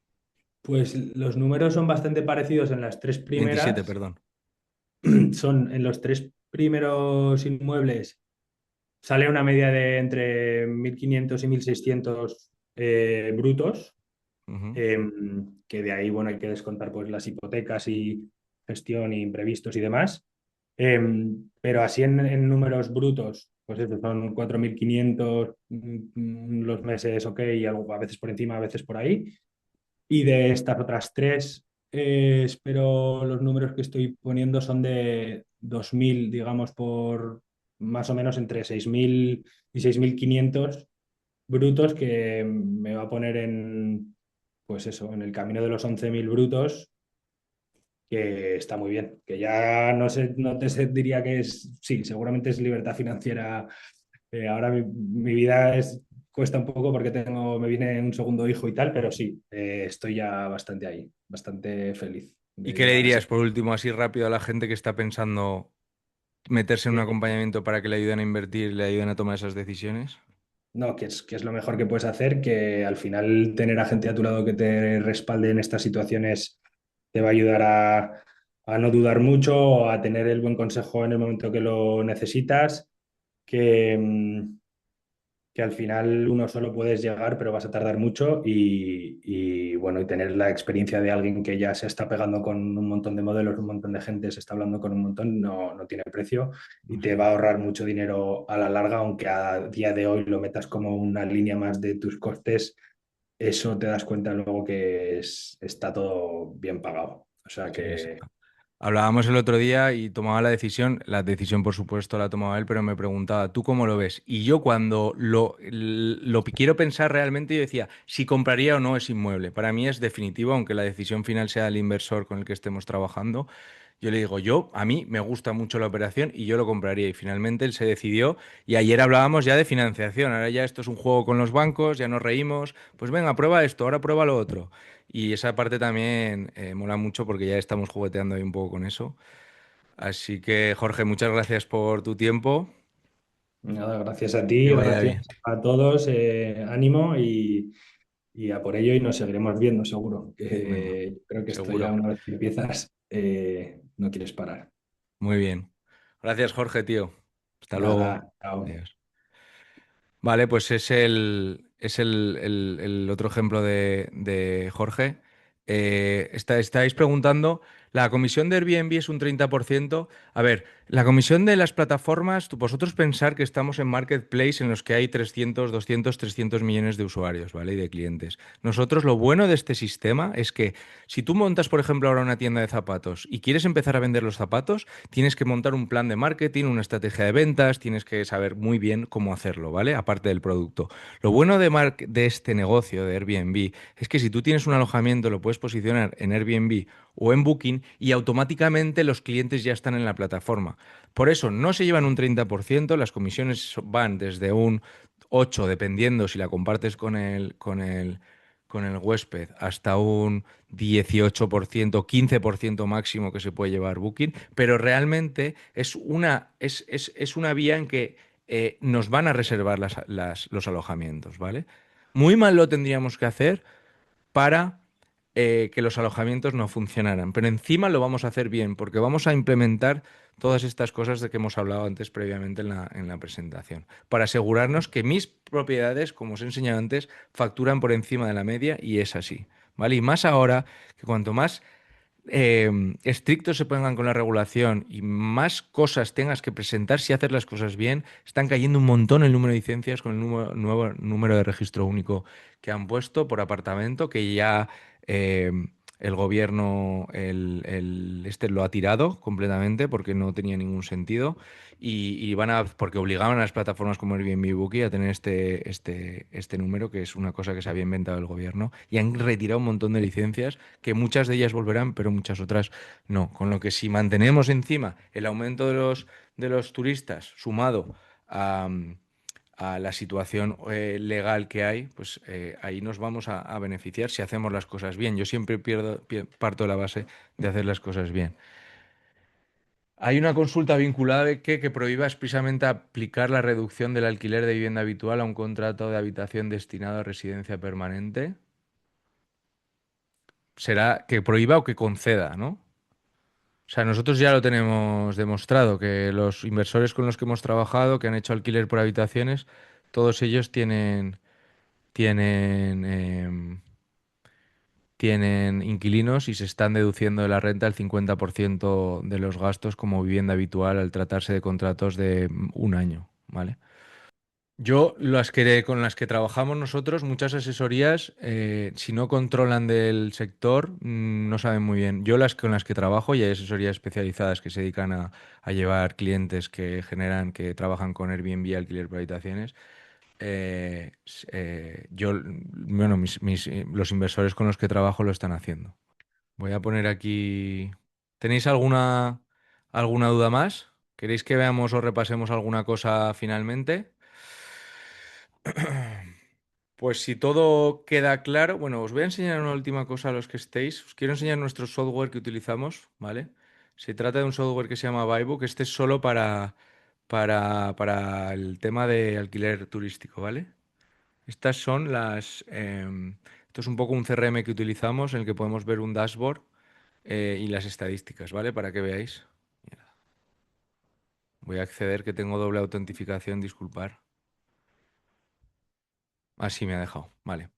pues los números son bastante parecidos en las tres 27, primeras. perdón. Son en los tres primeros inmuebles. Sale una media de entre 1.500 y 1.600 brutos, Ujú. eh, que de ahí, bueno, hay que descontar pues las hipotecas y gestión y imprevistos y demás. Eh, pero así en números brutos, pues eso, son 4.500 los meses, ok, y algo, a veces por encima, a veces por ahí. Y de estas otras tres, espero los números que estoy poniendo son de 2.000, digamos, por más o menos entre 6.000 y 6.500 brutos, que me va a poner en, pues eso, en el camino de los 11.000 brutos, que está muy bien. Que ya no sé, no te diría que es, sí, seguramente es libertad financiera. Ahora mi vida cuesta un poco porque me viene un segundo hijo y tal, pero sí, estoy ya bastante ahí, bastante feliz ¿Y de qué le llegar a ese dirías, por punto. último, así rápido, a la gente que está pensando meterse en un Eh, acompañamiento para que le ayuden a invertir, le ayuden a tomar esas decisiones? no, que es lo mejor que puedes hacer, que al final tener a gente a tu lado que te respalde en estas situaciones te va a ayudar a no dudar mucho, a tener el buen consejo en el momento que lo necesitas, que, que al final uno solo puedes llegar, pero vas a tardar mucho y bueno, y tener la experiencia de alguien que ya se está pegando con un montón de modelos, un montón de gente, se está hablando con un montón, no tiene precio y te va a ahorrar mucho dinero a la larga, aunque a día de hoy lo metas como una línea más de tus costes, eso te das cuenta luego que está todo bien pagado. O sea Sí, que hablábamos el otro día y tomaba la decisión por supuesto la tomaba él, pero me preguntaba, ¿tú cómo lo ves? Y yo cuando lo quiero pensar realmente, yo decía, si compraría o no ese inmueble. Para mí es definitivo, aunque la decisión final sea el inversor con el que estemos trabajando. Yo le digo, a mí me gusta mucho la operación y yo lo compraría. Y finalmente él se decidió y ayer hablábamos ya de financiación. Ahora ya esto es un juego con los bancos, ya nos reímos. Pues venga, prueba esto, ahora prueba lo otro. Y esa parte también mola mucho porque ya estamos jugueteando ahí un poco con eso. Así que, Jorge, muchas gracias por tu tiempo. nada, gracias a Que ti, vaya gracias bien. a todos, ánimo y a por ello y nos seguiremos viendo seguro. Venga, Creo que esto ya seguro. una vez que empiezas no quieres parar. Muy bien. Gracias, Jorge, tío. Hasta luego. Nada, chao. Adiós. Vale, pues es el otro ejemplo de Jorge. Estáis preguntando, la comisión de Airbnb es un 30%. A ver, la comisión de las plataformas, vosotros pensar que estamos en marketplace en los que hay 300, 200, 300 millones de usuarios, ¿vale? Y de clientes. Nosotros lo bueno de este sistema es que si tú montas, por ejemplo, ahora una tienda de zapatos y quieres empezar a vender los zapatos, tienes que montar un plan de marketing, una estrategia de ventas, tienes que saber muy bien cómo hacerlo, ¿vale? Aparte del producto. Lo bueno de este negocio de Airbnb es que si tú tienes un alojamiento lo puedes posicionar en Airbnb o en Booking y automáticamente los clientes ya están en la plataforma. Por eso no se llevan un 30%, las comisiones van desde un 8, dependiendo si la compartes con el huésped, hasta un 18%, 15% máximo que se puede llevar Booking, pero realmente es una vía en que nos van a reservar los alojamientos, ¿vale? Muy mal lo tendríamos que hacer para que los alojamientos no funcionaran, pero encima lo vamos a hacer bien, porque vamos a implementar todas estas cosas de que hemos hablado antes previamente en la presentación, para asegurarnos que mis propiedades, como os he enseñado antes, facturan por encima de la media y es así, ¿vale? Y más ahora, que cuanto más estrictos se pongan con la regulación y más cosas tengas que presentar si haces las cosas bien, están cayendo un montón el número de licencias con el nuevo número de registro único que han puesto por apartamento, que ya eh, el gobierno este lo ha tirado completamente porque no tenía ningún sentido y porque obligaban a las plataformas como Airbnb y Booking a tener este número, que es una cosa que se había inventado el gobierno, y han retirado un montón de licencias que muchas de ellas volverán, pero muchas otras no. Con lo que si mantenemos encima el aumento de los turistas sumado a la situación legal que hay, pues ahí nos vamos a beneficiar si hacemos las cosas bien. Yo siempre parto de la base de hacer las cosas bien. Hay una consulta vinculada de que prohíba expresamente aplicar la reducción del alquiler de vivienda habitual a un contrato de habitación destinado a residencia permanente. Será que prohíba o que conceda, ¿no? O sea, nosotros ya lo tenemos demostrado, que los inversores con los que hemos trabajado, que han hecho alquiler por habitaciones, todos ellos tienen inquilinos y se están deduciendo de la renta el 50% de los gastos como vivienda habitual al tratarse de contratos de un año, ¿vale? Con las que trabajamos nosotros, muchas asesorías, si no controlan del sector, no saben muy bien. Yo con las que trabajo, y hay asesorías especializadas que se dedican a llevar clientes que trabajan con Airbnb y alquiler por habitaciones. Bueno, los inversores con los que trabajo lo están haciendo. Voy a poner aquí. ¿Tenéis alguna duda más? ¿Queréis que veamos o repasemos alguna cosa finalmente? Pues si todo queda claro, bueno, os voy a enseñar una última cosa a los que estéis. Os quiero enseñar nuestro software que utilizamos, ¿vale? Se trata de un software que se llama Buybook. Este es solo para el tema de alquiler turístico, ¿vale? Estas son esto es un poco un CRM que utilizamos en el que podemos ver un dashboard y las estadísticas, ¿vale? Para que veáis. Mira, voy a acceder que tengo doble autentificación, disculpar. Así me ha dejado. Vale.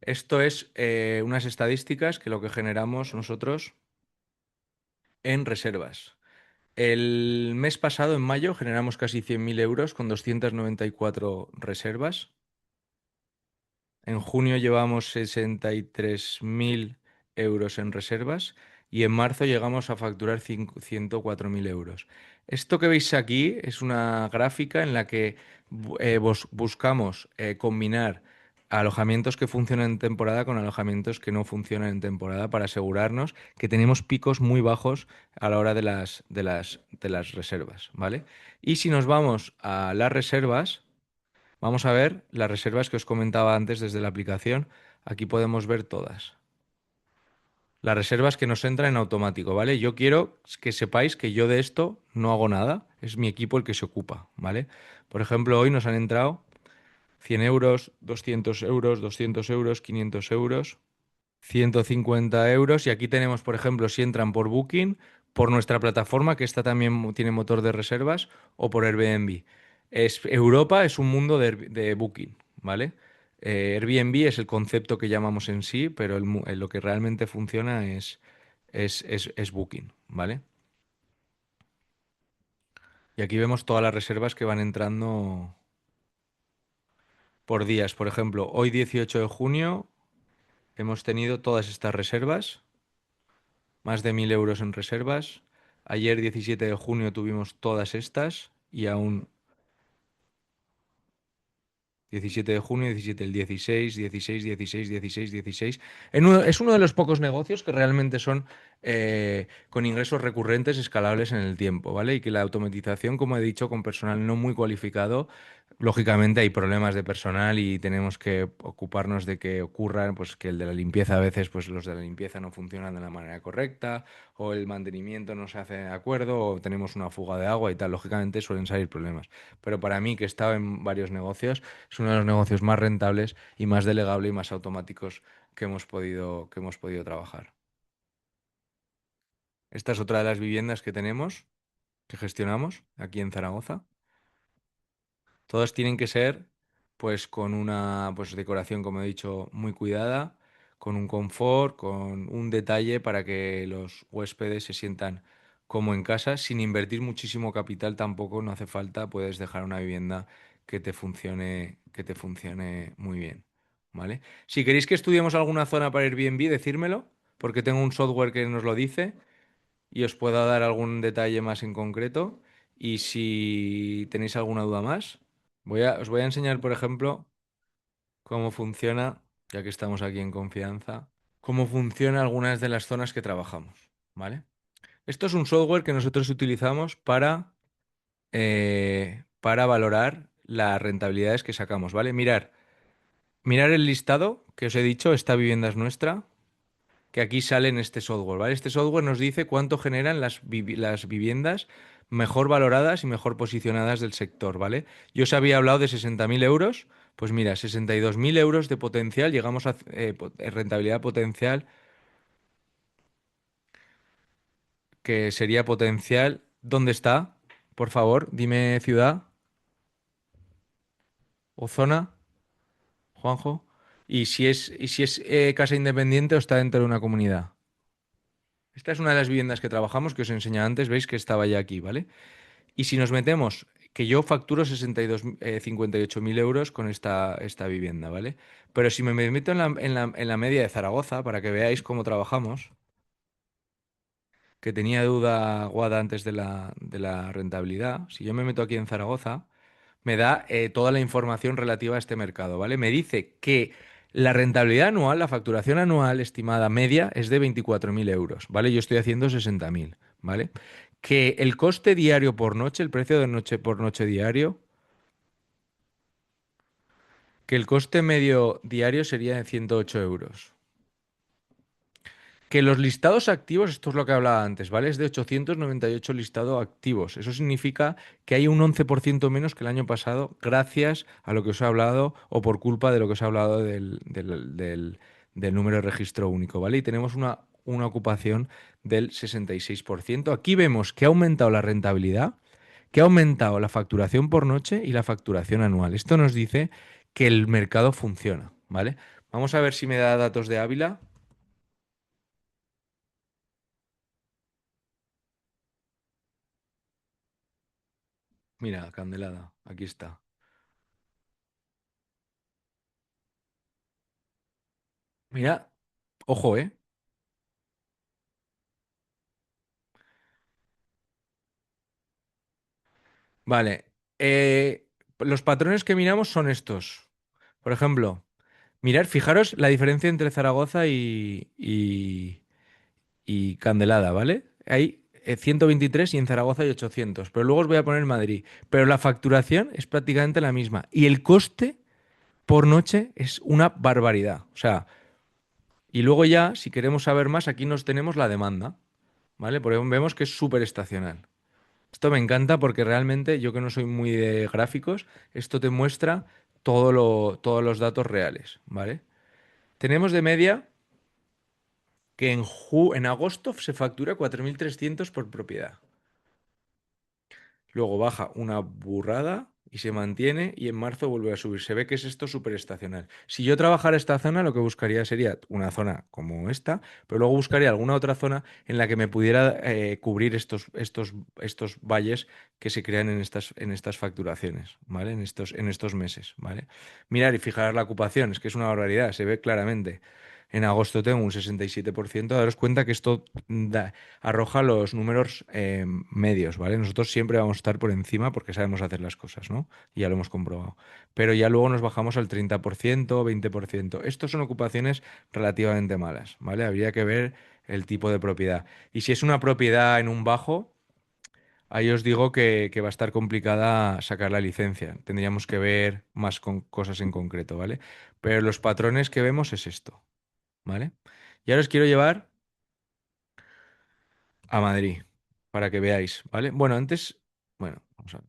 Esto es unas estadísticas que lo que generamos nosotros en reservas. El mes pasado, en mayo, generamos casi 100.000 euros con 294 reservas. En junio llevamos 63.000 euros en reservas y en marzo llegamos a facturar 104.000 euros. Esto que veis aquí es una gráfica en la que buscamos combinar alojamientos que funcionan en temporada con alojamientos que no funcionan en temporada para asegurarnos que tenemos picos muy bajos a la hora de las reservas, ¿vale? Y si nos vamos a las reservas, vamos a ver las reservas que os comentaba antes desde la aplicación. Aquí podemos ver todas. Las reservas que nos entran en automático, ¿vale? Yo quiero que sepáis que yo de esto no hago nada. Es mi equipo el que se ocupa, ¿vale? Por ejemplo, hoy nos han entrado 100 euros, 200 euros, 200 euros, 500 euros, 150 euros. Y aquí tenemos, por ejemplo, si entran por Booking, por nuestra plataforma, que esta también tiene motor de reservas, o por Airbnb. Europa es un mundo de Booking, ¿vale? Airbnb es el concepto que llamamos en sí, pero lo que realmente funciona es Booking, ¿vale? Y aquí vemos todas las reservas que van entrando por días. Por ejemplo, hoy 18 de junio hemos tenido todas estas reservas. Más de 1.000 euros en reservas. Ayer 17 de junio tuvimos todas estas y aún 17 de junio, 17, el 16, 16, 16, 16, 16. Es uno de los pocos negocios que realmente son con ingresos recurrentes escalables en el tiempo, ¿vale? Y que la automatización, como he dicho, con personal no muy cualificado, lógicamente hay problemas de personal y tenemos que ocuparnos de que ocurran, pues que el de la limpieza a veces, pues los de la limpieza no funcionan de la manera correcta, o el mantenimiento no se hace de acuerdo, o tenemos una fuga de agua y tal. Lógicamente suelen salir problemas. Pero para mí, que he estado en varios negocios, es uno de los negocios más rentables y más delegable y más automáticos que hemos podido trabajar. Esta es otra de las viviendas que tenemos, que gestionamos aquí en Zaragoza. Todas tienen que ser, pues, con una, pues, decoración, como he dicho, muy cuidada, con un confort, con un detalle para que los huéspedes se sientan como en casa, sin invertir muchísimo capital tampoco, no hace falta, puedes dejar una vivienda que te funcione muy bien, ¿vale? Si queréis que estudiemos alguna zona para Airbnb, decírmelo, porque tengo un software que nos lo dice y os puedo dar algún detalle más en concreto. Y si tenéis alguna duda más, os voy a enseñar, por ejemplo, cómo funciona, ya que estamos aquí en confianza, cómo funciona algunas de las zonas que trabajamos, ¿vale? Esto es un software que nosotros utilizamos para valorar las rentabilidades que sacamos, ¿vale? Mirar el listado que os he dicho, esta vivienda es nuestra, que aquí sale en este software, ¿vale? Este software nos dice cuánto generan las viviendas mejor valoradas y mejor posicionadas del sector, ¿vale? Yo os había hablado de 60.000 euros, pues mira, 62.000 euros de potencial, llegamos a rentabilidad potencial, que sería potencial. ¿Dónde está? Por favor, dime ciudad o zona, Juanjo. Y si es casa independiente o está dentro de una comunidad. Esta es una de las viviendas que trabajamos, que os enseñaba antes, veis que estaba ya aquí, ¿vale? Y si nos metemos, que yo facturo 58.000 euros con esta vivienda, ¿vale? Pero si me meto en la media de Zaragoza, para que veáis cómo trabajamos, que tenía duda Guada antes de la rentabilidad, si yo me meto aquí en Zaragoza, me da toda la información relativa a este mercado, ¿vale? Me dice que la rentabilidad anual, la facturación anual estimada media es de 24.000 euros, ¿vale? Yo estoy haciendo 60.000, ¿vale? Que el coste diario por noche, el precio de noche por noche diario, que el coste medio diario sería de 108 euros. Que los listados activos, esto es lo que hablaba antes, ¿vale? Es de 898 listados activos. Eso significa que hay un 11% menos que el año pasado, gracias a lo que os he hablado o por culpa de lo que os he hablado del número de registro único, ¿vale? Y tenemos una ocupación del 66%. Aquí vemos que ha aumentado la rentabilidad, que ha aumentado la facturación por noche y la facturación anual. Esto nos dice que el mercado funciona, ¿vale? Vamos a ver si me da datos de Ávila. Mira, Candelada, aquí está. Mira, ojo, ¿eh? Vale. Los patrones que miramos son estos. Por ejemplo, mirar, fijaros la diferencia entre Zaragoza y Candelada, ¿vale? Hay 123 y en Zaragoza hay 800, pero luego os voy a poner Madrid. Pero la facturación es prácticamente la misma y el coste por noche es una barbaridad. O sea, y luego ya, si queremos saber más, aquí nos tenemos la demanda, ¿vale? Porque vemos que es súper estacional. Esto me encanta porque realmente yo que no soy muy de gráficos, esto te muestra todos los datos reales, ¿vale? Tenemos de media que en agosto se factura 4.300 por propiedad. Luego baja una burrada y se mantiene y en marzo vuelve a subir. Se ve que es esto súper estacional. Si yo trabajara esta zona, lo que buscaría sería una zona como esta, pero luego buscaría alguna otra zona en la que me pudiera cubrir estos valles que se crean en estas facturaciones, ¿vale? En estos meses, ¿vale? Mirar y fijar la ocupación, es que es una barbaridad, se ve claramente. En agosto tengo un 67%. Daros cuenta que esto arroja los números medios, ¿vale? Nosotros siempre vamos a estar por encima porque sabemos hacer las cosas, ¿no? Y ya lo hemos comprobado. Pero ya luego nos bajamos al 30%, 20%. Estos son ocupaciones relativamente malas, ¿vale? Habría que ver el tipo de propiedad. Y si es una propiedad en un bajo, ahí os digo que va a estar complicada sacar la licencia. Tendríamos que ver más con cosas en concreto, ¿vale? Pero los patrones que vemos es esto, ¿vale? Y ahora os quiero llevar a Madrid, para que veáis, ¿vale? Bueno, antes, bueno, vamos a ver.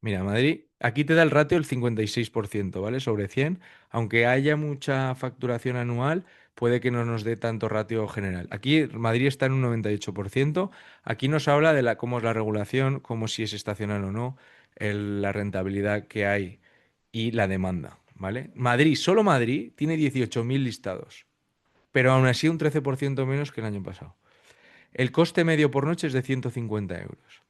Mira, Madrid, aquí te da el ratio el 56%, ¿vale? Sobre 100, aunque haya mucha facturación anual, puede que no nos dé tanto ratio general. Aquí Madrid está en un 98%, aquí nos habla de cómo es la regulación, cómo si es estacional o no, la rentabilidad que hay y la demanda, ¿vale? Madrid, solo Madrid, tiene 18.000 listados, pero aún así un 13% menos que el año pasado. El coste medio por noche es de 150 euros.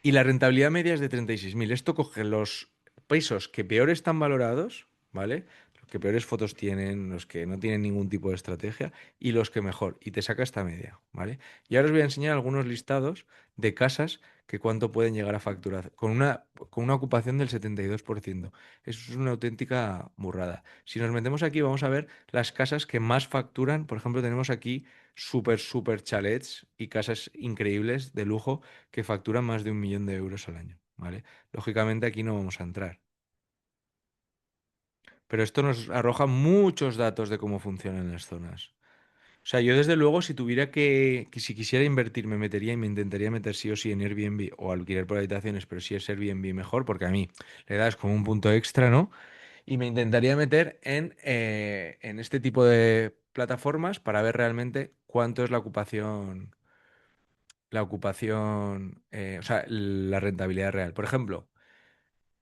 Y la rentabilidad media es de 36.000. Esto coge los pisos que peor están valorados, ¿vale? Los que peores fotos tienen, los que no tienen ningún tipo de estrategia y los que mejor. Y te saca esta media, ¿vale? Y ahora os voy a enseñar algunos listados de casas que cuánto pueden llegar a facturar con una ocupación del 72%. Eso es una auténtica burrada. Si nos metemos aquí, vamos a ver las casas que más facturan. Por ejemplo, tenemos aquí súper chalets y casas increíbles de lujo que facturan más de 1.000.000 de euros al año, ¿vale? Lógicamente aquí no vamos a entrar. Pero esto nos arroja muchos datos de cómo funcionan las zonas. O sea, yo desde luego, si tuviera que si quisiera invertir, me metería y me intentaría meter sí o sí en Airbnb o alquiler por habitaciones, pero si es Airbnb mejor, porque a mí le das como un punto extra, ¿no? Y me intentaría meter en este tipo de plataformas para ver realmente cuánto es o sea, la rentabilidad real. Por ejemplo,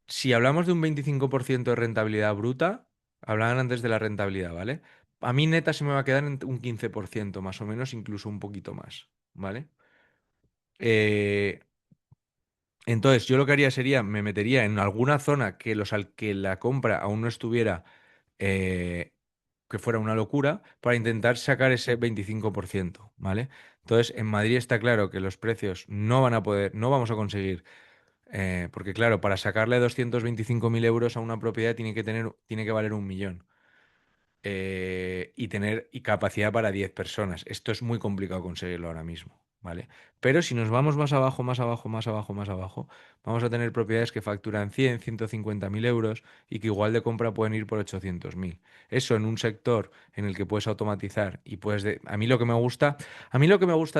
si hablamos de un 25% de rentabilidad bruta, hablaban antes de la rentabilidad, ¿vale? A mí neta se me va a quedar en un 15% más o menos, incluso un poquito más, ¿vale? Eh, entonces, yo lo que haría sería, me metería en alguna zona que la compra aún no estuviera, eh, que fuera una locura, para intentar sacar ese 25%, ¿vale? Entonces, en Madrid está claro que los precios no vamos a conseguir. Porque claro, para sacarle 225.000 euros a una propiedad tiene que valer 1.000.000 y capacidad para 10 personas. Esto es muy complicado conseguirlo ahora mismo, ¿vale? Pero si nos vamos más abajo, más abajo, más abajo, más abajo, vamos a tener propiedades que facturan 150.000 euros y que igual de compra pueden ir por 800.000. Eso en un sector en el que puedes automatizar y a mí lo que me gusta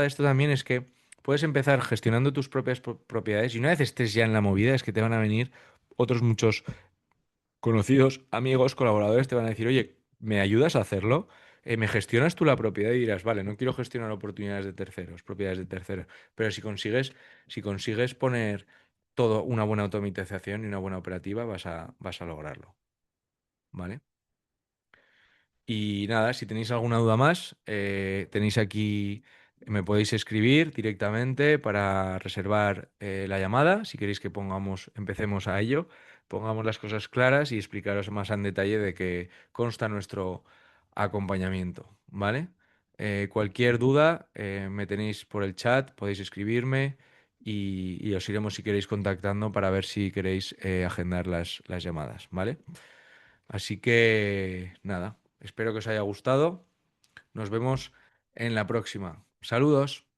de esto también es que puedes empezar gestionando tus propias propiedades y una vez estés ya en la movida es que te van a venir otros muchos conocidos, amigos, colaboradores te van a decir, oye, ¿me ayudas a hacerlo? ¿Me gestionas tú la propiedad? Y dirás, vale, no quiero gestionar oportunidades de terceros, propiedades de terceros, pero si consigues poner todo una buena automatización y una buena operativa, vas a lograrlo. ¿vale? Y nada, si tenéis alguna duda más, tenéis aquí, me podéis escribir directamente para reservar la llamada. Si queréis que empecemos a ello, pongamos las cosas claras y explicaros más en detalle de qué consta nuestro acompañamiento, ¿vale? Cualquier duda, me tenéis por el chat, podéis escribirme y os iremos si queréis contactando para ver si queréis agendar las llamadas, ¿vale? Así que nada, espero que os haya gustado. Nos vemos en la próxima. Saludos.